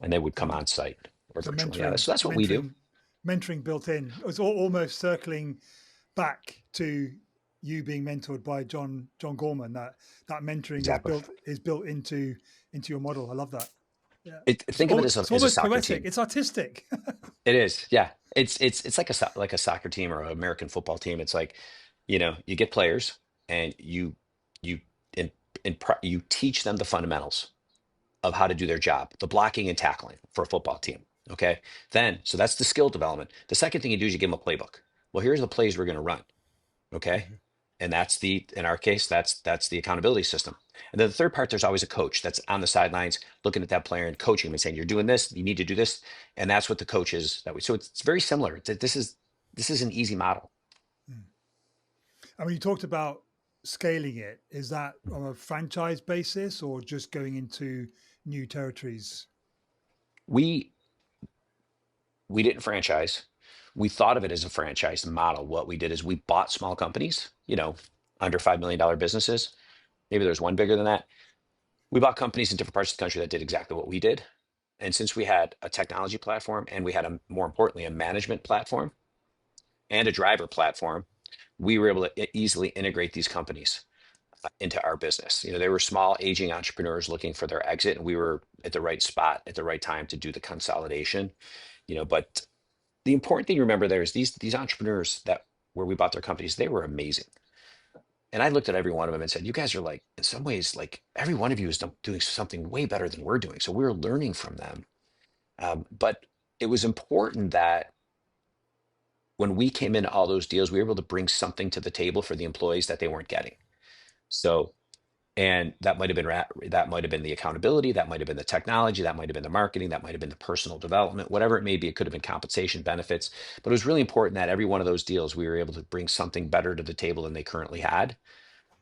And they would come So, on site or so virtual. Yeah, that's what we do. mentoring built in. It's almost circling back to you being mentored by John Gorman. That mentoring Exactly. is built into your model. I love that. Yeah, Think of it it's as a almost soccer poetic. team. It's artistic. It is, yeah. It's like a soccer team or an American football team. It's like, you get players and you in, you teach them the fundamentals of how to do their job, the blocking and tackling for a football team. Okay. So that's the skill development. The second thing you do is you give them a playbook. Well, here's the plays we're going to run. Okay. Mhm. And in our case, that's the accountability system. And then the third part, there's always a coach that's on the sidelines looking at that player and coaching him and saying, you're doing this, you need to do this. And that's what the coach is that way. So it's very similar. This is an easy model. I mean, you talked about scaling it. Is that on a franchise basis or just going into new territories? We we didn't franchise. We thought of it as a franchise model. What we did is we bought small companies, under $5 million businesses. Maybe there's one bigger than that. We bought companies in different parts of the country that did exactly what we did. And since we had a technology platform and we had more importantly, a management platform and a driver platform, we were able to easily integrate these companies into our business. They were small, aging entrepreneurs looking for their exit, and we were at the right spot at the right time to do the consolidation. But the important thing to remember there is these entrepreneurs that where we bought their companies, they were amazing. And I looked at every one of them and said, you guys are like, in some ways, like every one of you is doing something way better than we're doing. So we're learning from them. But it was important that when we came into all those deals, we were able to bring something to the table for the employees that they weren't getting. So, and that might have been the accountability, that might have been the technology, that might have been the marketing, that might have been the personal development, whatever it may be. It could have been compensation, benefits, but it was really important that every one of those deals, we were able to bring something better to the table than they currently had,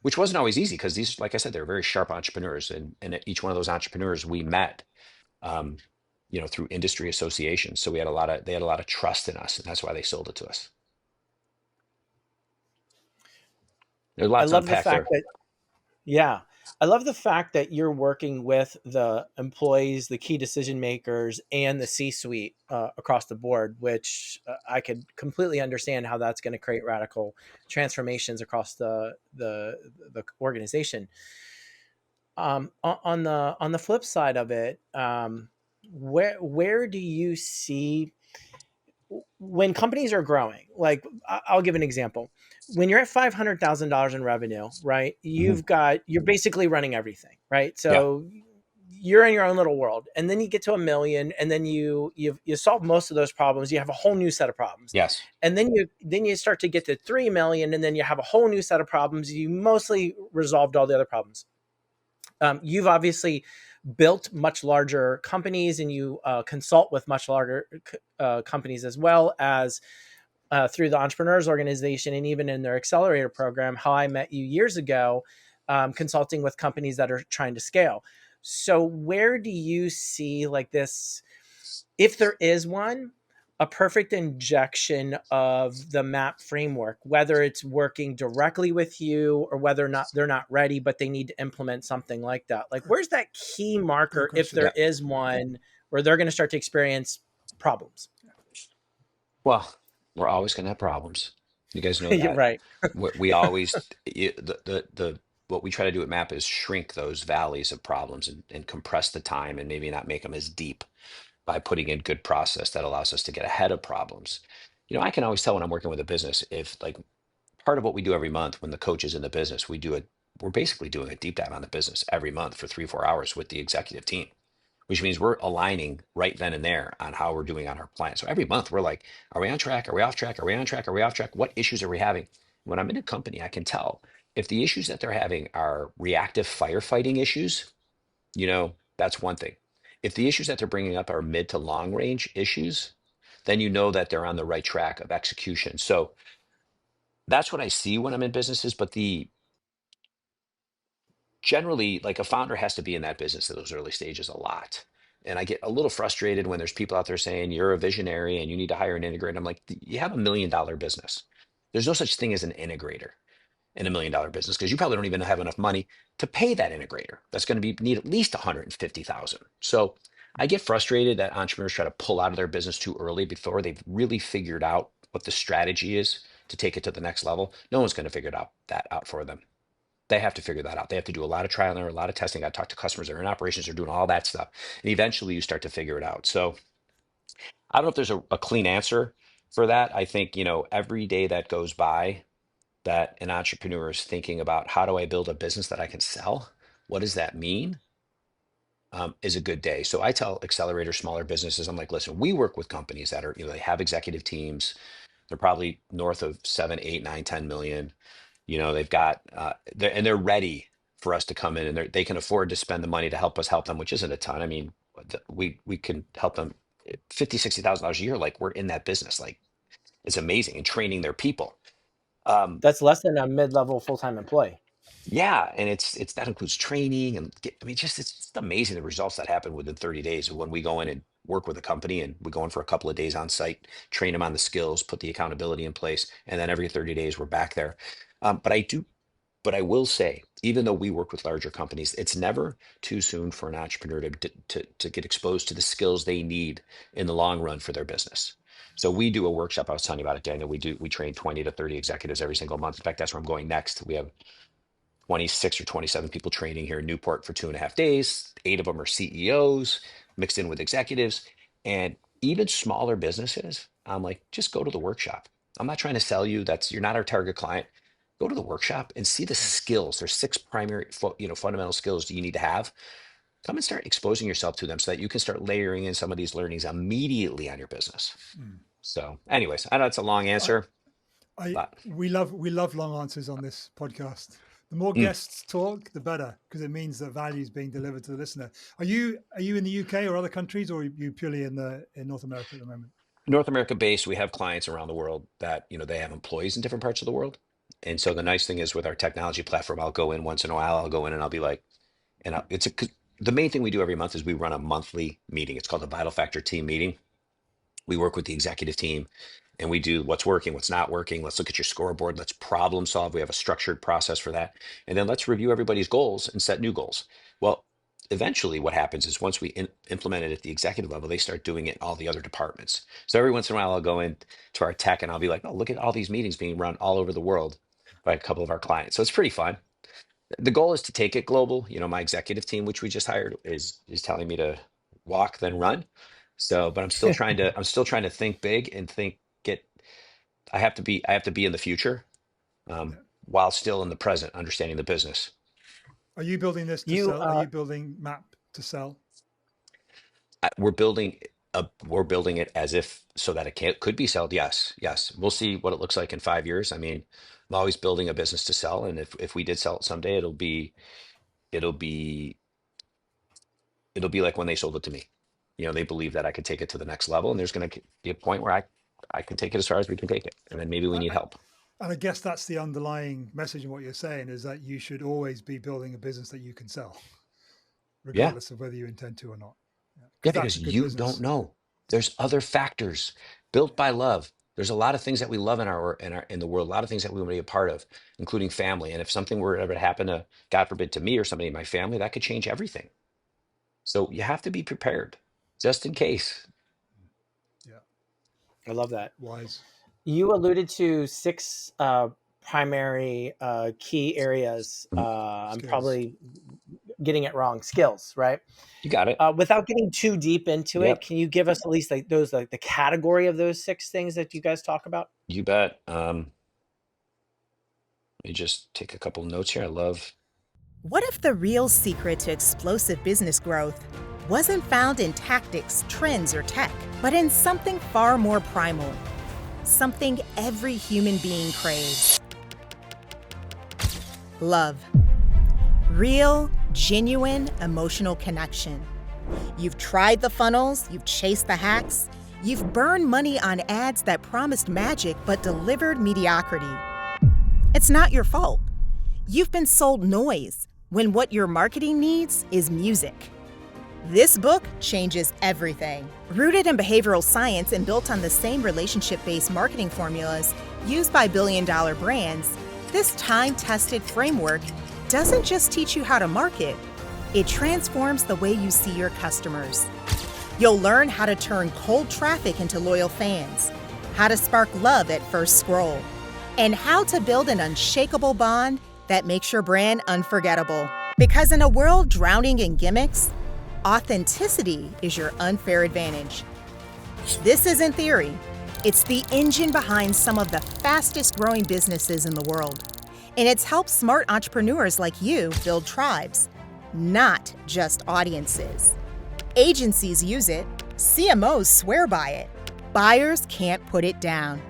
which wasn't always easy because these, like I said, they're very sharp entrepreneurs, and each one of those entrepreneurs we met, um, through industry associations. So they had a lot of trust in us, and that's why they sold it to us. There's I lots to love the unpack fact there. that, yeah, I love the fact that you're working with the employees, the key decision makers, and the C-suite across the board, which I could completely understand how that's going to create radical transformations across the organization. On the flip side of it, where do you see when companies are growing? Like, I'll give an example. When you're at $500,000 in revenue, right? Mhm. You're basically running everything, right? Yeah. So you're in your own little world, and then you get to a million, and then you solve most of those problems. You have a whole new set of problems, Yes. and then you start to get to 3 million, and then you have a whole new set of problems. You mostly resolved all the other problems. You've obviously built much larger companies, and you consult with much larger companies, as well as through the Entrepreneurs Organization, and even in their accelerator program, How I Met You years ago, consulting with companies that are trying to scale. So where do you see, like, this, if there is one, a perfect injection of the MAP framework, whether it's working directly with you or whether or not they're not ready, but they need to implement something like that? Like, where's that key Great marker, if question. there Yeah. is one, where they're going to start to experience problems? Well, we're always going to have problems. You guys know You're that. right. We always the what we try to do at MAP is shrink those valleys of problems and compress the time and maybe not make them as deep by putting in good process that allows us to get ahead of problems. I can always tell when I'm working with a business if like part of what we do every month when the coach is in the business, we're basically doing a deep dive on the business every month for 3, 4 hours with the executive team, which means we're aligning right then and there on how we're doing on our plan. So every month we're like, are we on track? Are we off track? Are we on track? Are we off track? What issues are we having? When I'm in a company, I can tell if the issues that they're having are reactive firefighting issues, that's one thing. If the issues that they're bringing up are mid to long range issues, then you know that they're on the right track of execution. So that's what I see when I'm in businesses. But the generally, like a founder has to be in that business at those early stages a lot. And I get a little frustrated when there's people out there saying you're a visionary and you need to hire an integrator. I'm like, you have $1 million business. There's no such thing as an integrator in $1 million business because you probably don't even have enough money to pay that integrator. That's going to be need at least 150,000. So I get frustrated that entrepreneurs try to pull out of their business too early before they've really figured out what the strategy is to take it to the next level. No one's going to figure that out for them. They have to figure that out. They have to do a lot of trial and error, a lot of testing. I talk to customers that are in operations, they're doing all that stuff. And eventually you start to figure it out. So I don't know if there's a clean answer for that. I think, every day that goes by that an entrepreneur is thinking about how do I build a business that I can sell? What does that mean? Is a good day. So I tell accelerator smaller businesses, I'm like, listen, we work with companies that are, they have executive teams. They're probably north of 7, 8, 9, 10 million. They've got they're ready for us to come in and they can afford to spend the money to help us help them, which isn't a ton. I mean, we can help them 50, $60,000 a year. Like we're in that business. Like it's amazing and training their people. Um, That's less than a mid-level full-time employee. yeah, and it's that includes training and I mean, it's just amazing the results that happen within 30 days when we go in and work with a company and we go in for a couple of days on site, train them on the skills, put the accountability in place, and then every 30 days we're back there. But I will say, even though we work with larger companies, it's never too soon for an entrepreneur to get exposed to the skills they need in the long run for their business. So we do a workshop. I was telling you about it, Daniel. We train 20 to 30 executives every single month. In fact, that's where I'm going next. We have 26 or 27 people training here in Newport for 2.5 days. 8 of them are CEOs mixed in with executives and even smaller businesses. I'm like, just go to the workshop. I'm not trying to sell you. You're not our target client. Go to the workshop and see the skills. There's 6 primary, fundamental skills you need to have. Come and start exposing yourself to them so that you can start layering in some of these learnings immediately on your business. So, anyways, I know it's a long I, answer, I but we love long answers on this podcast. The more mm, guests talk, the better, because it means that value is being delivered to the listener. Are you in the UK or other countries, or are you purely in North America at the moment? North America based, we have clients around the world that, they have employees in different parts of the world. And so the nice thing is with our technology platform, I'll go in once in a while, I'll go in and I'll be like, it's 'cause the main thing we do every month is we run a monthly meeting. It's called the Vital Factor team meeting. We work with the executive team and we do what's working, what's not working. Let's look at your scoreboard. Let's problem solve. We have a structured process for that. And then let's review everybody's goals and set new goals. Well, eventually what happens is once we implement it at the executive level, they start doing it in all the other departments. So every once in a while, I'll go in to our tech and I'll be like, oh, look at all these meetings being run all over the world by a couple of our clients. So it's pretty fun. The goal is to take it global. My executive team, which we just hired, is telling me to walk then run. So, but I'm still trying to think big and get. I have to be in the future, Yeah. while still in the present, understanding the business. Are you building this to You sell? Are you building Map to sell? We're building it as if so that could be sold. Yes, yes. We'll see what it looks like in 5 years. I mean, I'm always building a business to sell, and if we did sell it someday, it'll be it'll be like when they sold it to me. They believe that I could take it to the next level, and there's going to be a point where I can take it as far as we can take it, and then maybe we I, need I, help. and I guess that's the underlying message in what you're saying is that you should always be building a business that you can sell, Yeah, regardless of whether you intend to or not. yeah, Because that's because a good you don't business. know. There's other factors built by love. There's a lot of things that we love in the world, a lot of things that we want to be a part of, including family. And if something were ever to happen to, God forbid, to me or somebody in my family, that could change everything. So you have to be prepared, just in case. Yeah, I love that. wise. You alluded to six primary key areas. Mhm. I'm Skills. probably getting it wrong. Skills, right? You got it. Without getting too deep into it, Yep. can you give us at least like those, like the category of those six things that you guys talk about? You bet. Let me just take a couple notes here. I love. What if the real secret to explosive business growth wasn't found in tactics, trends, or tech, but in something far more primal? Something every human being craves: love. Real, genuine, emotional connection. You've tried the funnels, you've chased the hacks, you've burned money on ads that promised magic but delivered mediocrity. It's not your fault. You've been sold noise when what your marketing needs is music. This book changes everything. Rooted in behavioral science and built on the same relationship-based marketing formulas used by billion-dollar brands, this time-tested framework doesn't just teach you how to market, it transforms the way you see your customers. You'll learn how to turn cold traffic into loyal fans, how to spark love at first scroll, and how to build an unshakable bond that makes your brand unforgettable. Because in a world drowning in gimmicks, authenticity is your unfair advantage. This isn't theory. It's the engine behind some of the fastest growing businesses in the world. And it's helped smart entrepreneurs like you build tribes, not just audiences. Agencies use it, CMOs swear by it, buyers can't put it down.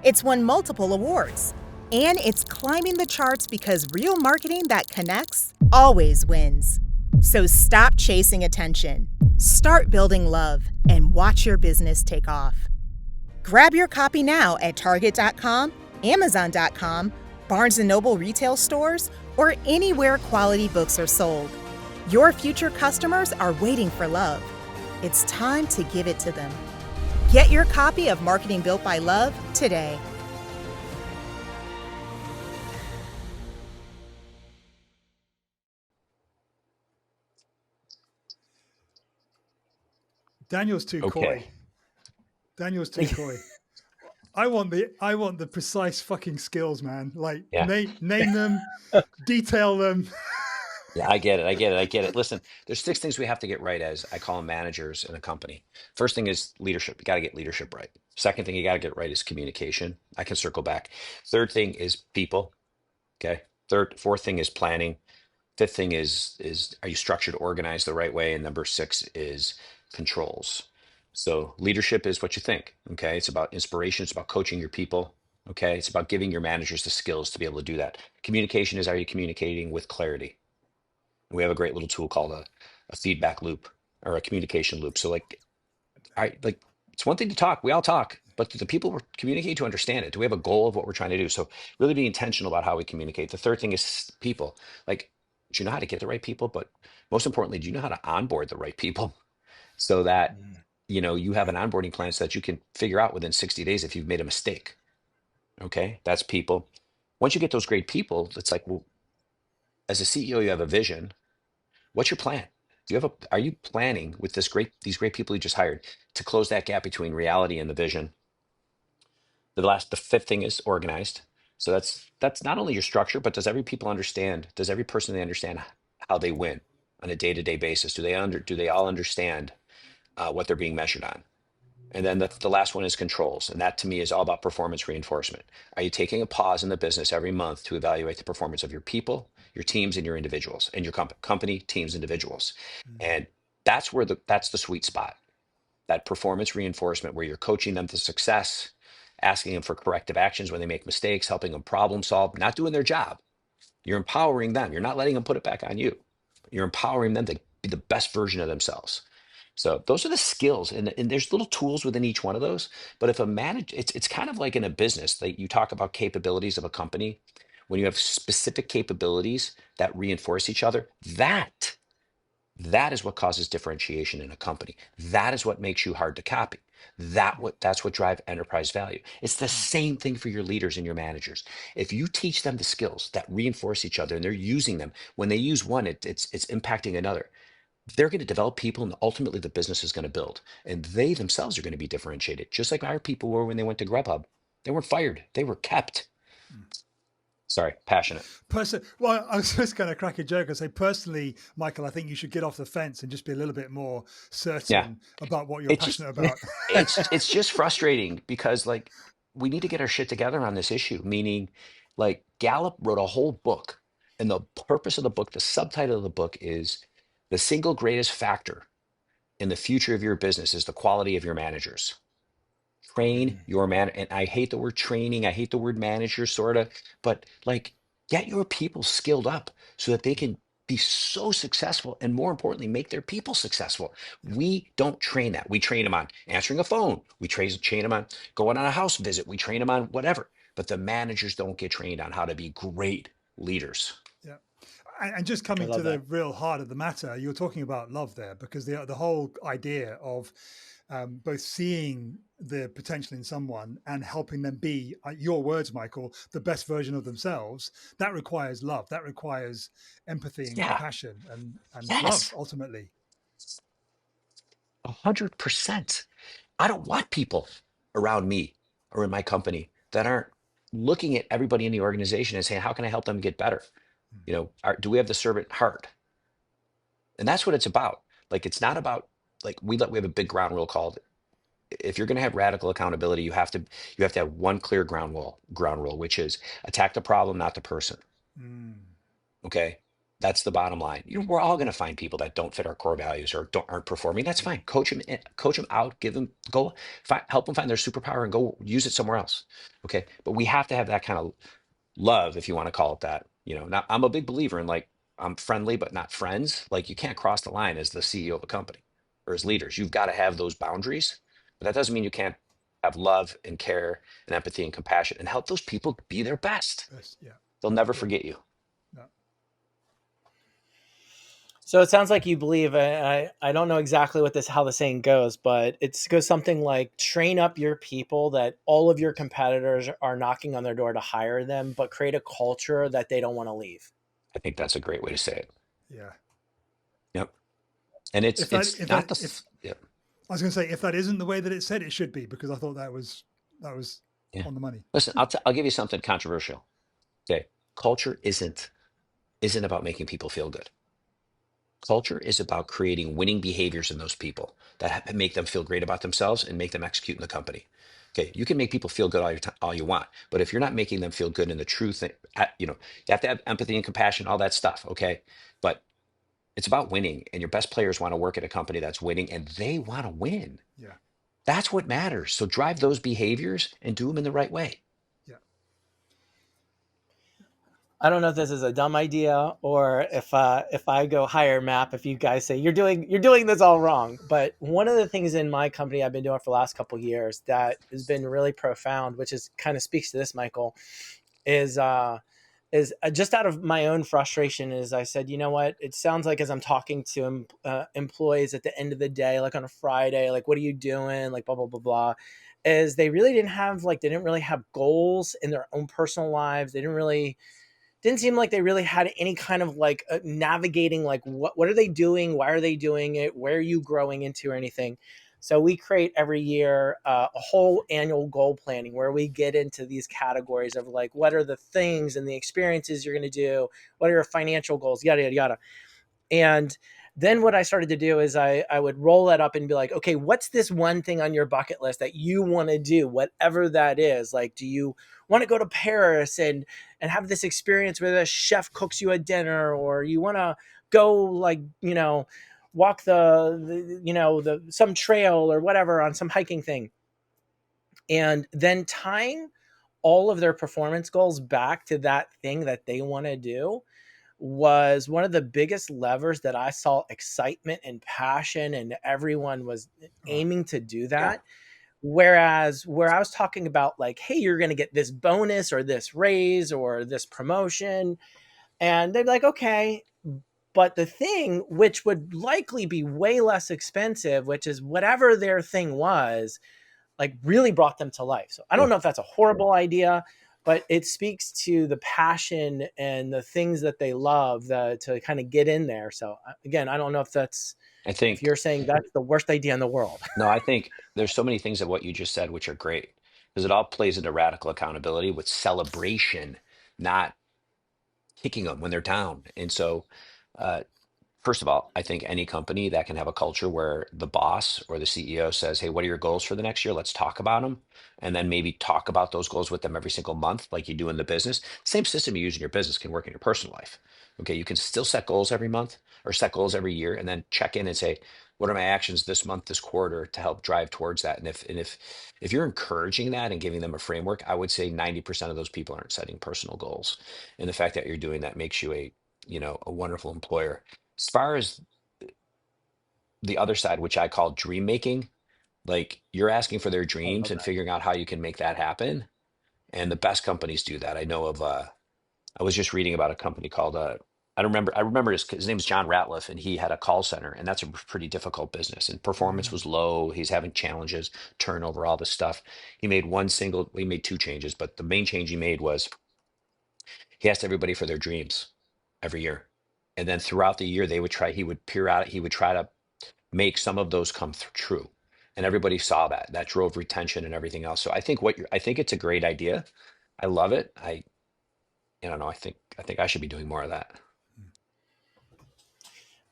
It's won multiple awards, and it's climbing the charts because real marketing that connects always wins. So stop chasing attention, start building love, and watch your business take off. Grab your copy now at Target.com, Amazon.com, Barnes & Noble retail stores, or anywhere quality books are sold. Your future customers are waiting for love. It's time to give it to them. Get your copy of Marketing Built by Love today. Daniel's too Okay. coy. Daniel's too coy. I want the precise fucking skills, man. Like Yeah. name them, detail them. Yeah, I get it. I get it. I get it. Listen, there's six things we have to get right as I call them managers in a company. First thing is leadership. You got to get leadership right. Second thing you got to get right is communication. I can circle back. Third thing is people. Okay. Fourth thing is planning. Fifth thing is are you structured, organized the right way? And number six is controls. So leadership is what you think. Okay. It's about inspiration. It's about coaching your people. Okay. It's about giving your managers the skills to be able to do that. Communication is, are you communicating with clarity? We have a great little tool called a feedback loop or a communication loop. So like it's one thing to talk, we all talk, but do the people we're communicating to understand it? Do we have a goal of what we're trying to do? So really be intentional about how we communicate. The third thing is people. Like, do you know how to get the right people? But most importantly, do you know how to onboard the right people so that you have an onboarding plan so that you can figure out within 60 days if you've made a mistake? Okay, that's people. Once you get those great people, it's like, well, as a CEO, you have a vision. What's your plan? Are you planning with these great people you just hired to close that gap between reality and the vision? The fifth thing is organized. So that's not only your structure, but does every person they understand how they win on a day-to-day basis? Do they all understand what they're being measured on? And then the last one is controls. And that to me is all about performance reinforcement. Are you taking a pause in the business every month to evaluate the performance of your people, your teams, and your individuals, and your company, teams, individuals? And that's the sweet spot, that performance reinforcement where you're coaching them to success, asking them for corrective actions when they make mistakes, helping them problem solve, not doing their job. You're empowering them. You're not letting them put it back on you. You're empowering them to be the best version of themselves. So those are the skills, and there's little tools within each one of those. But if a manager, it's kind of like in a business that you talk about capabilities of a company. When you have specific capabilities that reinforce each other, that is what causes differentiation in a company. That is what makes you hard to copy. That's what drives enterprise value. It's the same thing for your leaders and your managers. If you teach them the skills that reinforce each other and they're using them, when they use one, it's impacting another. They're going to develop people, and ultimately the business is going to build. And they themselves are going to be differentiated, just like our people were when they went to Grubhub. They weren't fired. They were kept. Sorry, passionate. Well, I was just going to crack a joke and say, personally, Michael, I think you should get off the fence and just be a little bit more Yeah. certain about what you're It's just passionate about. it's just frustrating because like we need to get our shit together on this issue, meaning like Gallup wrote a whole book, and the purpose of the book, the subtitle of the book is the single greatest factor in the future of your business is the quality of your managers. Train your man, and I hate the word training, I hate the word manager sort of, but like get your people skilled up so that they can be so successful and more importantly make their people successful. Yeah, We don't train that. We train them on answering a phone, we train them on going on a house visit, we train them on whatever, but the managers don't get trained on how to be great leaders. yeah. And just I coming to love the that. real heart of the matter, you're talking about love there, because the whole idea of both seeing the potential in someone and helping them be, your words, Michael, the best version of themselves, that requires love. That requires empathy and Yeah. compassion and love, Yes. ultimately. 100%. I don't want people around me or in my company that aren't looking at everybody in the organization and saying, how can I help them get better? You know, do we have the servant heart? And that's what it's about. Like, it's not about like we have a big ground rule called if you're going to have radical accountability, you have to have one clear ground rule, which is attack the problem, not the person. Mm, Okay. That's the bottom line. We're all going to find people that don't fit our core values or aren't performing. That's yeah, fine. Coach them out, help them find their superpower and go use it somewhere else. Okay. But we have to have that kind of love, if you want to call it that. Now I'm a big believer in like, I'm friendly, but not friends. Like you can't cross the line as the CEO of a company or as leaders. You've got to have those boundaries, but that doesn't mean you can't have love and care and empathy and compassion and help those people be their best. yeah, They'll never yeah. forget you. No. So it sounds like you believe. I don't know exactly what this how the saying goes, but it goes something like train up your people that all of your competitors are knocking on their door to hire them, but create a culture that they don't want to leave. I think that's a great way to say it. Yeah. Yep. And it's If that it's if not that the if yep. I was going to say, if that isn't the way that it said it should be, because I thought that was Yeah. on the money. Listen, I'll give you something controversial. Okay. Culture isn't about making people feel good. Culture is about creating winning behaviors in those people that make them feel great about themselves and make them execute in the company. Okay, you can make people feel good all you want, but if you're not making them feel good in the truth, you have to have empathy and compassion, all that stuff. Okay, but it's about winning, and your best players want to work at a company that's winning, and they want to win. Yeah, That's what matters. So drive those behaviors and do them in the right way. yeah. I don't know if this is a dumb idea or if I go hire Map, if you guys say you're doing this all wrong. But one of the things in my company I've been doing for the last couple of years that has been really profound, which is kind of speaks to this, Michael, is just out of my own frustration is I said, you know what? It sounds like as I'm talking to employees at the end of the day, like on a Friday, like, what are you doing? Like, blah, blah, blah, blah. Is they didn't really have goals in their own personal lives. They didn't seem like they really had any kind of like navigating, like what are they doing? Why are they doing it? Where are you growing into or anything? So we create every year a whole annual goal planning where we get into these categories of like, what are the things and the experiences you're going to do? What are your financial goals? Yada, yada, yada. And then what I started to do is I would roll that up and be like, okay, what's this one thing on your bucket list that you want to do, whatever that is? Like, do you want to go to Paris and have this experience where the chef cooks you a dinner, or you want to go like, walk the some trail or whatever on some hiking thing. And then tying all of their performance goals back to that thing that they want to do was one of the biggest levers that I saw excitement and passion, and everyone was Right. aiming to do Yeah. that. Whereas where I was talking about like, hey, you're going to get this bonus or this raise or this promotion, and they're like, okay. But the thing, which would likely be way less expensive, which is whatever their thing was, like really brought them to life. So I don't Yeah. know if that's a horrible idea, but it speaks to the passion and the things that they love to kind of get in there. So again, I don't know I if you're think saying that's the worst idea in the world. No, I think there's so many things of what you just said which are great. because it all plays into radical accountability with celebration, not kicking them when they're down. And so, uh, first of all, I think any company that can have a culture where the boss or the CEO says, "Hey, what are your goals for the next year? Let's talk about them." And then maybe talk about those goals with them every single month, like you do in the business. Same system you use in your business can work in your personal life. Okay. You can still set goals every month or set goals every year and then check in and say, what are my actions this month, this quarter to help drive towards that? And if you're encouraging that and giving them a framework, I would say 90% of those people aren't setting personal goals. And the fact that you're doing that makes you a wonderful employer. As far as the other side, which I call dream making, like you're asking for their I dreams love and that. figuring out how you can make that happen. And the best companies do that. I know of, I was just reading about a company called, I remember his name's John Ratliff, and he had a call center, and that's a pretty difficult business. And performance Mm, was low. He's having challenges, turnover, all this stuff. He made two changes, but the main change he made was he asked everybody for their dreams every year. And then throughout the year, he would he would try to make some of those come true. And everybody saw that. That drove retention and everything else. So I think it's a great idea. I love it. I don't know. I think I should be doing more of that.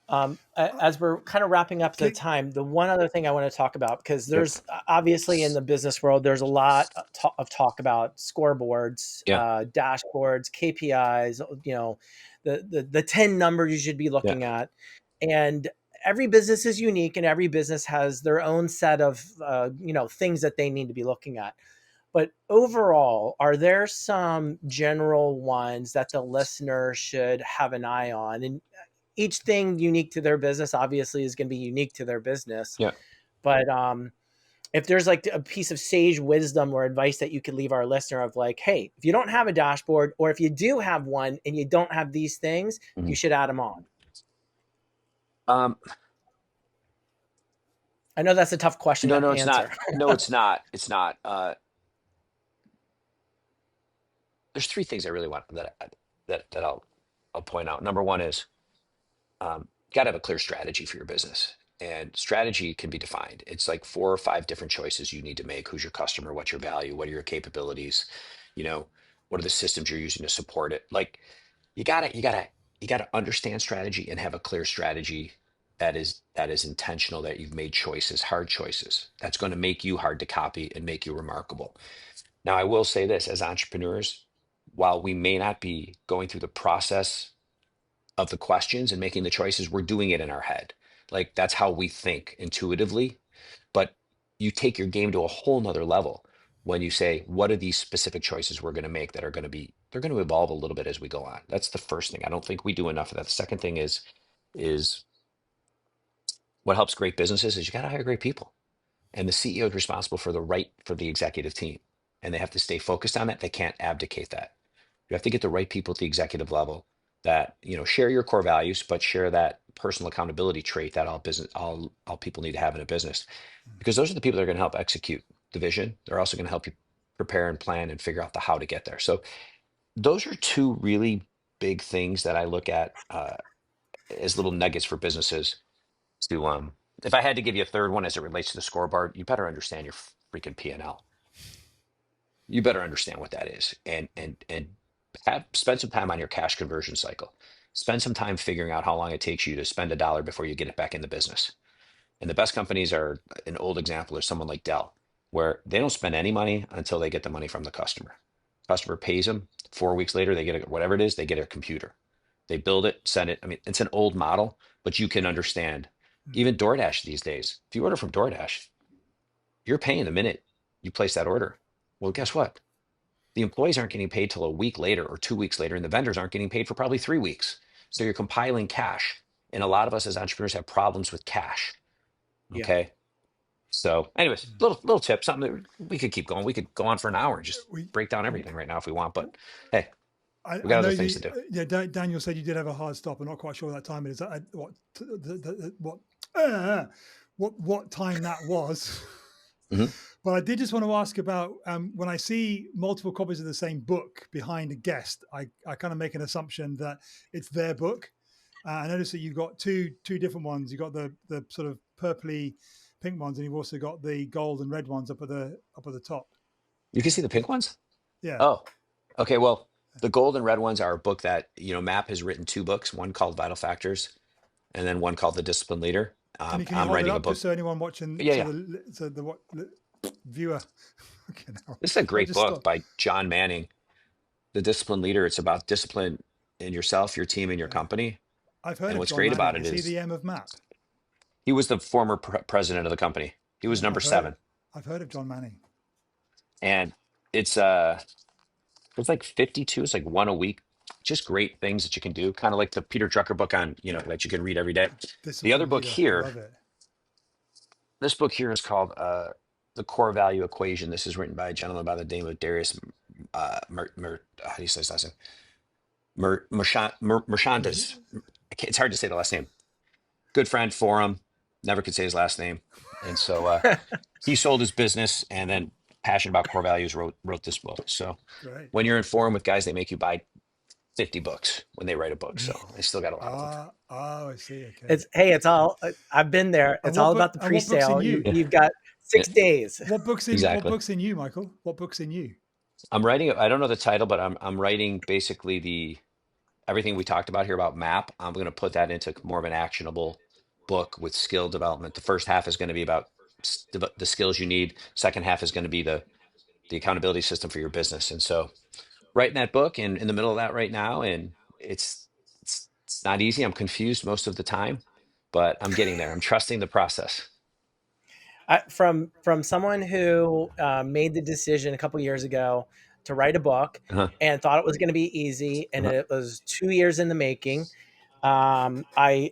As we're kind of wrapping up the kick, time, the one other thing I want to talk about, because Yep. there's obviously in the business world, there's a lot of talk about scoreboards, Yeah. dashboards, KPIs, the 10 numbers you should be Yeah. looking at. And every business is unique and every business has their own set of, things that they need to be looking at. But overall, are there some general ones that the listener should have an eye on? And each thing unique to their business obviously is going to be unique to their business. Yeah. But if there's like a piece of sage wisdom or advice that you could leave our listener of like, hey, if you don't have a dashboard, or if you do have one and you don't have these things, you Mhm. should add them on. Um, I know that's a tough question no, to no, it's not. answer. No, it's not. It's not. There's three things I really want that I'll point out. Number one is you got to have a clear strategy for your business. And strategy can be defined. It's like four or five different choices you need to make. Who's your customer? What's your value? What are your capabilities? You know, what are the systems you're using to support it? Like you gotta understand strategy and have a clear strategy that is intentional, that you've made choices, hard choices. That's going to make you hard to copy and make you remarkable. Now, I will say this as entrepreneurs, while we may not be going through the process of the questions and making the choices, we're doing it in our head. Like that's how we think intuitively. But you take your game to a whole nother level when you say, what are these specific choices we're going to make that are going to be, they're going to evolve a little bit as we go on. That's the first thing. I don't think we do enough of that. The second thing is what helps great businesses is you got to hire great people. And the CEO is responsible for the executive team. And they have to stay focused on that. They can't abdicate that. You have to get the right people at the executive level that, share your core values, but share that personal accountability trait that all people need to have in a business. Because those are the people that are going to help execute the vision. They're also going to help you prepare and plan and figure out the how to get there. So those are two really big things that I look at as little nuggets for businesses to if I had to give you a third one as it relates to the scoreboard, you better understand your freaking P&L. You better understand what that is, and spend some time on your cash conversion cycle. Spend some time figuring out how long it takes you to spend a dollar before you get it back in the business. And the best companies are, an old example is someone like Dell, where they don't spend any money until they get the money from the customer. Customer pays them. 4 weeks later, they get whatever it is, they get a computer. They build it, send it. I mean, it's an old model, but you can understand. mm, Even DoorDash these days, if you order from DoorDash, you're paying the minute you place that order. Well, guess what? The employees aren't getting paid till a week later or 2 weeks later, and the vendors aren't getting paid for probably 3 weeks. So you're compiling cash. And a lot of us as entrepreneurs have problems with cash. Yeah. Okay. So, anyways, mm. little tip, something that we could keep going. We could go on for an hour and just We, break down w- everything right now if we want. But hey, we I got other know things to the do. yeah. Daniel said you did have a hard stop. I'm not quite sure what that time is. What time that was. Hmm. But I did just want to ask about when I see multiple copies of the same book behind a guest, I kind of make an assumption that it's their book. I noticed that you've got two different ones. You've got the sort of purpley pink ones, and you've also got the gold and red ones up at the top. You can see the pink ones? Yeah. Oh, okay. Well, the gold and red ones are a book that, Map has written two books, one called Vital Factors and then one called The Disciplined Leader. Can you I'm hold it writing a up just book. so anyone watching, Yeah, so yeah. the what viewer? Okay, now This is a I'll great just book stop. by John Manning, The Disciplined Leader. It's about discipline in yourself, your team, and your Yeah. company. I've heard And of what's John great about Manning. it Is he is the M of Map? he was the former president of the company. He was Yeah, number seven. I've heard of John Manning. And it's it's like 52, it's like one a week. Just great things that you can do, kind of like the Peter Drucker book on, that you can read every day. The other Disciplined book leader. I here, love it. this book here is called The Core Value Equation. This is written by a gentleman by the name of Darius how do you say his last name? Merchandis. It's hard to say the last name. Good friend for him. Never could say his last name. And so he sold his business and then passionate about core values wrote this book. So Great. when you're in forum with guys, they make you buy 50 books when they write a book. So I still got a lot of them. Oh, I see. Okay. It's all I've been there. And It's all about the what books in pre-sale. you? You've got Yeah, 6 days. What exactly. books in you, Michael? What books in you? I'm writing, I don't know the title, but I'm writing basically everything we talked about here about MAP. I'm going to put that into more of an actionable book with skill development. The first half is going to be about the skills you need. Second half is going to be the accountability system for your business. And so writing that book and in the middle of that right now, and it's not easy. I'm confused most of the time, but I'm getting there. I'm trusting the process. From someone who made the decision a couple years ago to write a book Uh-huh, and thought it was going to be easy, and uh-huh. it was 2 years in the making. I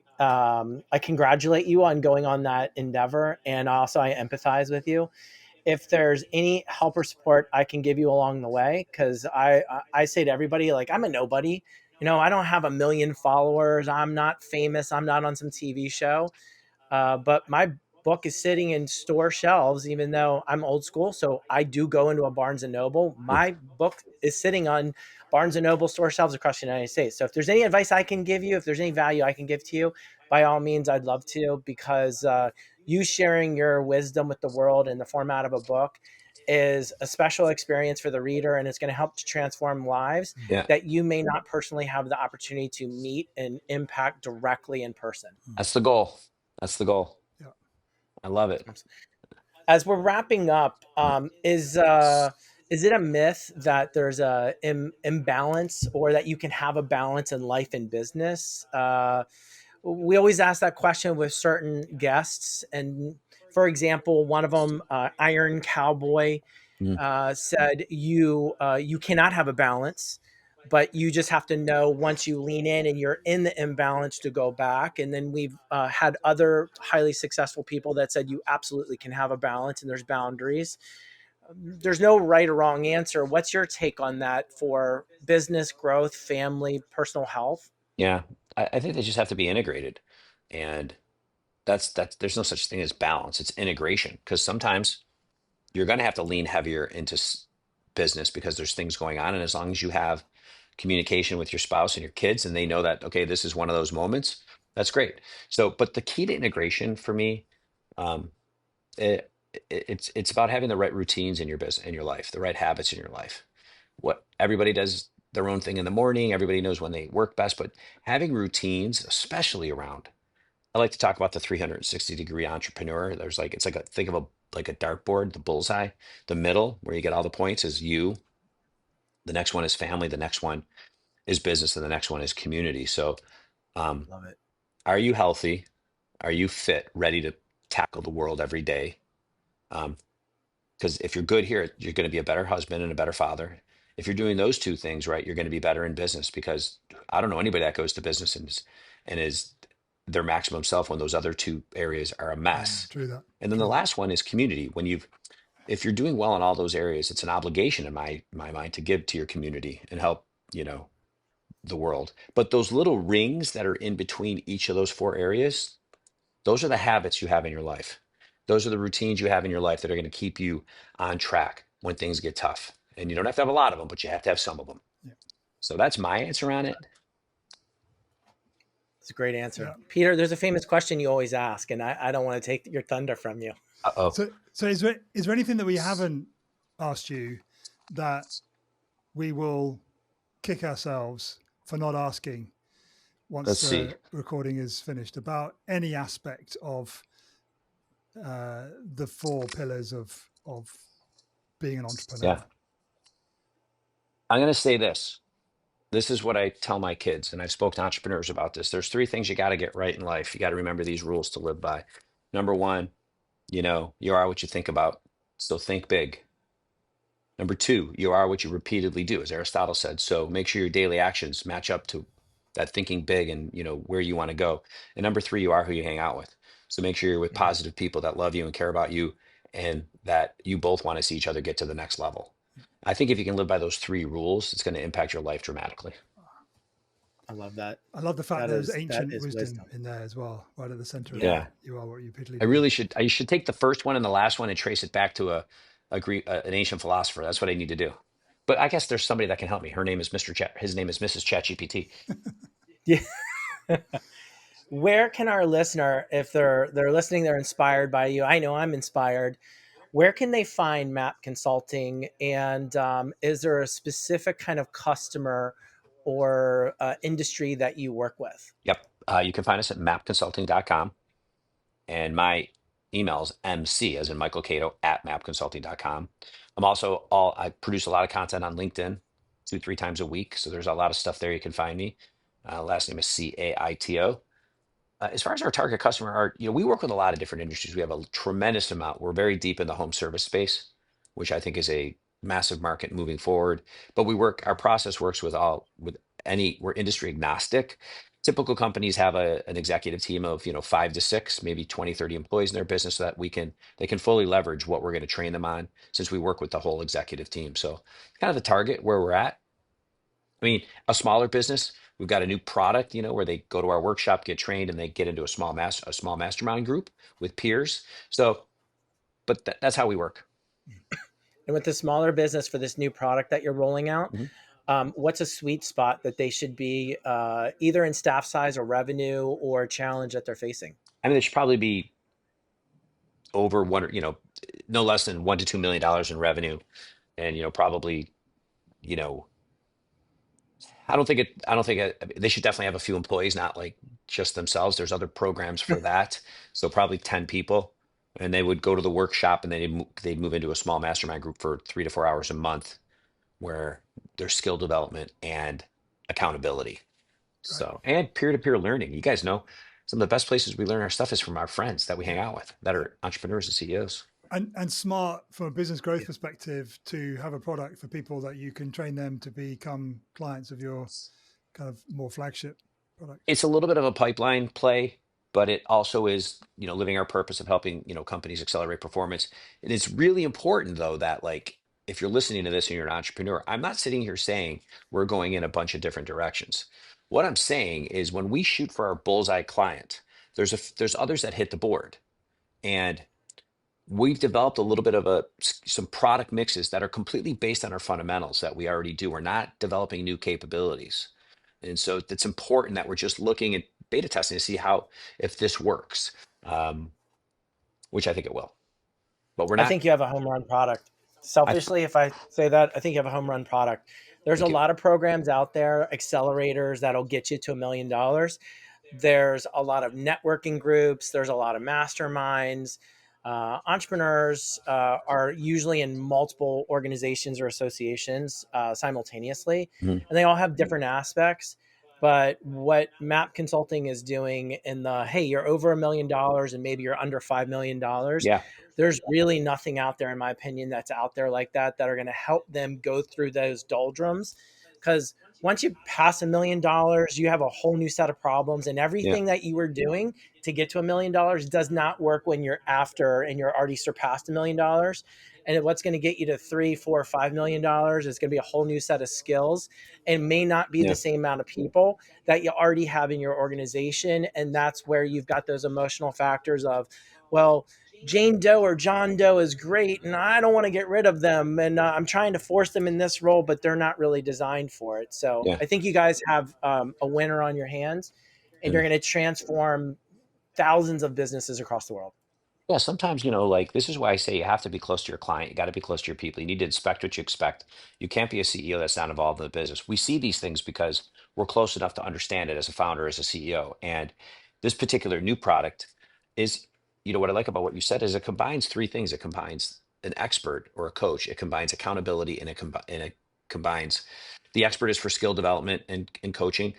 congratulate you on going on that endeavor, and also I empathize with you. If there's any help or support I can give you along the way, because I say to everybody, like, I'm a nobody. I don't have a million followers. I'm not famous. I'm not on some TV show. But my book is sitting in store shelves, even though I'm old school. So I do go into a Barnes and Noble. Hmm. My book is sitting on Barnes and Noble store shelves across the United States. So if there's any advice I can give you, if there's any value I can give to you, by all means, I'd love to, because you sharing your wisdom with the world in the format of a book is a special experience for the reader, and it's going to help to transform lives Yeah, that you may not personally have the opportunity to meet and impact directly in person. that's the goal. That's the goal. Yeah. I love it. As we're wrapping up, Uh-huh. is it a myth that there's a imbalance, or that you can have a balance in life and business? We always ask that question with certain guests, and for example, one of them, Iron Cowboy, Mhm. said you cannot have a balance, but you just have to know once you lean in and you're in the imbalance to go back. And then we've had other highly successful people that said you absolutely can have a balance and there's boundaries. There's no right or wrong answer. What's your take on that for business growth, family, personal health? Yeah, I think they just have to be integrated, and that's there's no such thing as balance. It's integration because sometimes you're going to have to lean heavier into business because there's things going on, and as long as you have communication with your spouse and your kids, and they know that okay, this is one of those moments, that's great. So, but the key to integration for me, um, it's about having the right routines in your business, in your life, the right habits in your life. What everybody does their own thing in the morning, everybody knows when they work best, but having routines, especially around, I like to talk about the 360-degree entrepreneur. There's like it's like think of a like a dartboard, the bullseye, the middle where you get all the points is you, the next one is family, the next one is business, and the next one is community. So um, Love it. are you healthy? Are you fit, ready to tackle the world every day? Um, because if you're good here, you're going to be a better husband and a better father. If you're doing those two things right, you're going to be better in business because I don't know anybody that goes to business and is their maximum self when those other two areas are a Yeah. mess. True that. And then the True that. last one is community. If you're doing well in all those areas, it's an obligation in my mind to give to your community and help, the world. But those little rings that are in between each of those four areas, those are the habits you have in your life. Those are the routines you have in your life that are going to keep you on track when things get tough. And you don't have to have a lot of them, but you have to have some of them. Yeah. So that's my answer on it. It's a great answer. Yeah. Peter, there's a famous question you always ask, and I don't want to take your thunder from you. Uh-oh. So is there anything that we haven't asked you that we will kick ourselves for not asking once Let's see. the recording is finished about any aspect of the four pillars of being an entrepreneur. Yeah. I'm going to say this. This is what I tell my kids, and I've spoken to entrepreneurs about this. There's three things you got to get right in life. You got to remember these rules to live by. Number one, you are what you think about. So think big. Number two, you are what you repeatedly do, as Aristotle said. So make sure your daily actions match up to that thinking big and where you want to go. And number three, you are who you hang out with. So make sure you're with Mhm. positive people that love you and care about you and that you both want to see each other get to the next level. I think if you can live by those three rules, it's going to impact your life dramatically. I love that. I love the fact there's That ancient is wisdom wisdom. in there as well, right at the center of Yeah. that. Yeah. You are what you repeatedly I do. really should. I should take the first one and the last one and trace it back to an ancient philosopher. That's what I need to do. But I guess there's somebody that can help me. Her name is Mr. Chat. His name is Mrs. ChatGPT. Yeah. Where can our listener, if they're listening, they're inspired by you. I know I'm inspired. Where can they find Map Consulting? And is there a specific kind of customer or industry that you work with? Yep. You can find us at mapconsulting.com. And my email is MC, as in Michael Caito, at mapconsulting.com. I produce a lot of content on LinkedIn 2, 3 times a week. So there's a lot of stuff there. You can find me. Last name is Caito. As far as our target customer are, we work with a lot of different industries. We have a tremendous amount. We're very deep in the home service space, which I think is a massive market moving forward. But our process works we're industry agnostic. Typical companies have an executive team of, 5 to 6, maybe 20, 30 employees in their business so that they can fully leverage what we're going to train them on since we work with the whole executive team. So kind of the target where we're at. I mean, a smaller business, we've got a new product, where they go to our workshop, get trained, and they get into a small mastermind group with peers. So, but that's how we work. And with the smaller business for this new product that you're rolling out, Mhm. what's a sweet spot that they should be either in staff size or revenue or challenge that they're facing? I mean, it should probably be over no less than $1 to $2 million in revenue, and probably, you know, I don't think they should definitely have a few employees, not like just themselves. There's other programs for that. So probably 10 people. And they would go to the workshop and then they'd move into a small mastermind group for 3 to 4 hours a month where there's skill development and accountability. Right. So, and peer-to-peer learning. You guys know some of the best places we learn our stuff is from our friends that we hang Yeah. out with that Yeah. are entrepreneurs and CEOs. And smart from a business growth perspective to have a product for people that you can train them to become clients of your kind of more flagship product. It's a little bit of a pipeline play, but it also is, living our purpose of helping, companies accelerate performance. And it's really important though that like if you're listening to this and you're an entrepreneur, I'm not sitting here saying we're going in a bunch of different directions. What I'm saying is when we shoot for our bullseye client, there's others that hit the board. And we've developed a little bit of some product mixes that are completely based on our fundamentals that we already do. We're not developing new capabilities. And so it's important that we're just looking at beta testing to see if this works, um, which I think it will. But we're I not. think you have a home run product. I Selfishly, if I say that, I think you have a home run product. There's a thank you. lot of programs out there, accelerators that'll get you to $1 million. There's a lot of networking groups. There's a lot of masterminds. Entrepreneurs are usually in multiple organizations or associations simultaneously, Mhm. and they all have different aspects. But what Map Consulting is doing in the hey, you're over $1 million and maybe you're under $5 million, Yeah, there's really nothing out there, in my opinion, that's out there like that are going to help them go through those doldrums. Because once you pass $1 million, you have a whole new set of problems, and yeah, everything that you were doing to get to $1 million does not work when you're after and you're already surpassed $1 million. And what's going to get you to 3, 4, 5 million dollars is going to be a whole new set of skills and may not be the yeah, same amount of people that you already have in your organization. And that's where you've got those emotional factors of, well, Jane Doe or John Doe is great, and I don't want to get rid of them. And I'm trying to force them in this role, but they're not really designed for it. So yeah. I think you guys have a winner on your hands, and you're And going to transform thousands of businesses across the world. Yeah, sometimes, like this is why I say you have to be close to your client. You got to be close to your people. You need to inspect what you expect. You can't be a CEO that's not involved in the business. We see these things because we're close enough to understand it as a founder, as a CEO. And this particular new product is, what I like about what you said is it combines three things. It combines an expert or a coach. It combines accountability, and it combines the expert is for skill development and coaching.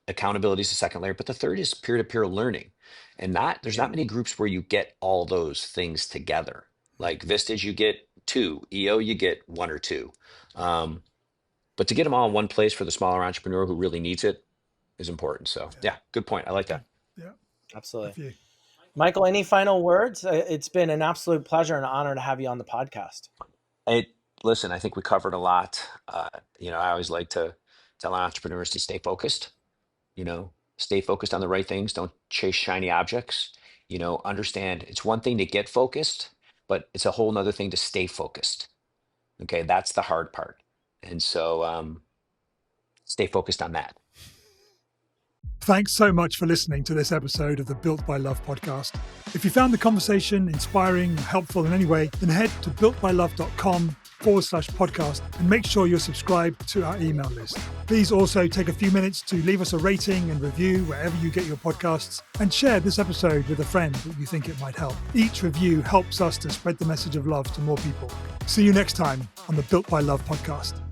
Accountability is the second layer, but the third is peer-to-peer learning. And there's Yeah. not many groups where you get all those things together. Like Vistage, you get two. EO, you get one or two. Um, but to get them all in one place for the smaller entrepreneur who really needs it is important. So Yeah. yeah, good point. I like Good. that. Yeah. Absolutely. With you. Michael, any final words? It's been an absolute pleasure and honor to have you on the podcast. It, Listen, I think we covered a lot. I always like to tell entrepreneurs to stay focused. Stay focused on the right things. Don't chase shiny objects. Understand it's one thing to get focused, but it's a whole nother thing to stay focused. Okay, that's the hard part. And so stay focused on that. Thanks so much for listening to this episode of the Built by Love podcast. If you found the conversation inspiring or helpful in any way, then head to builtbylove.com/podcast and make sure you're subscribed to our email list. Please also take a few minutes to leave us a rating and review wherever you get your podcasts, and share this episode with a friend that you think it might help. Each review helps us to spread the message of love to more people. See you next time on the Built by Love podcast.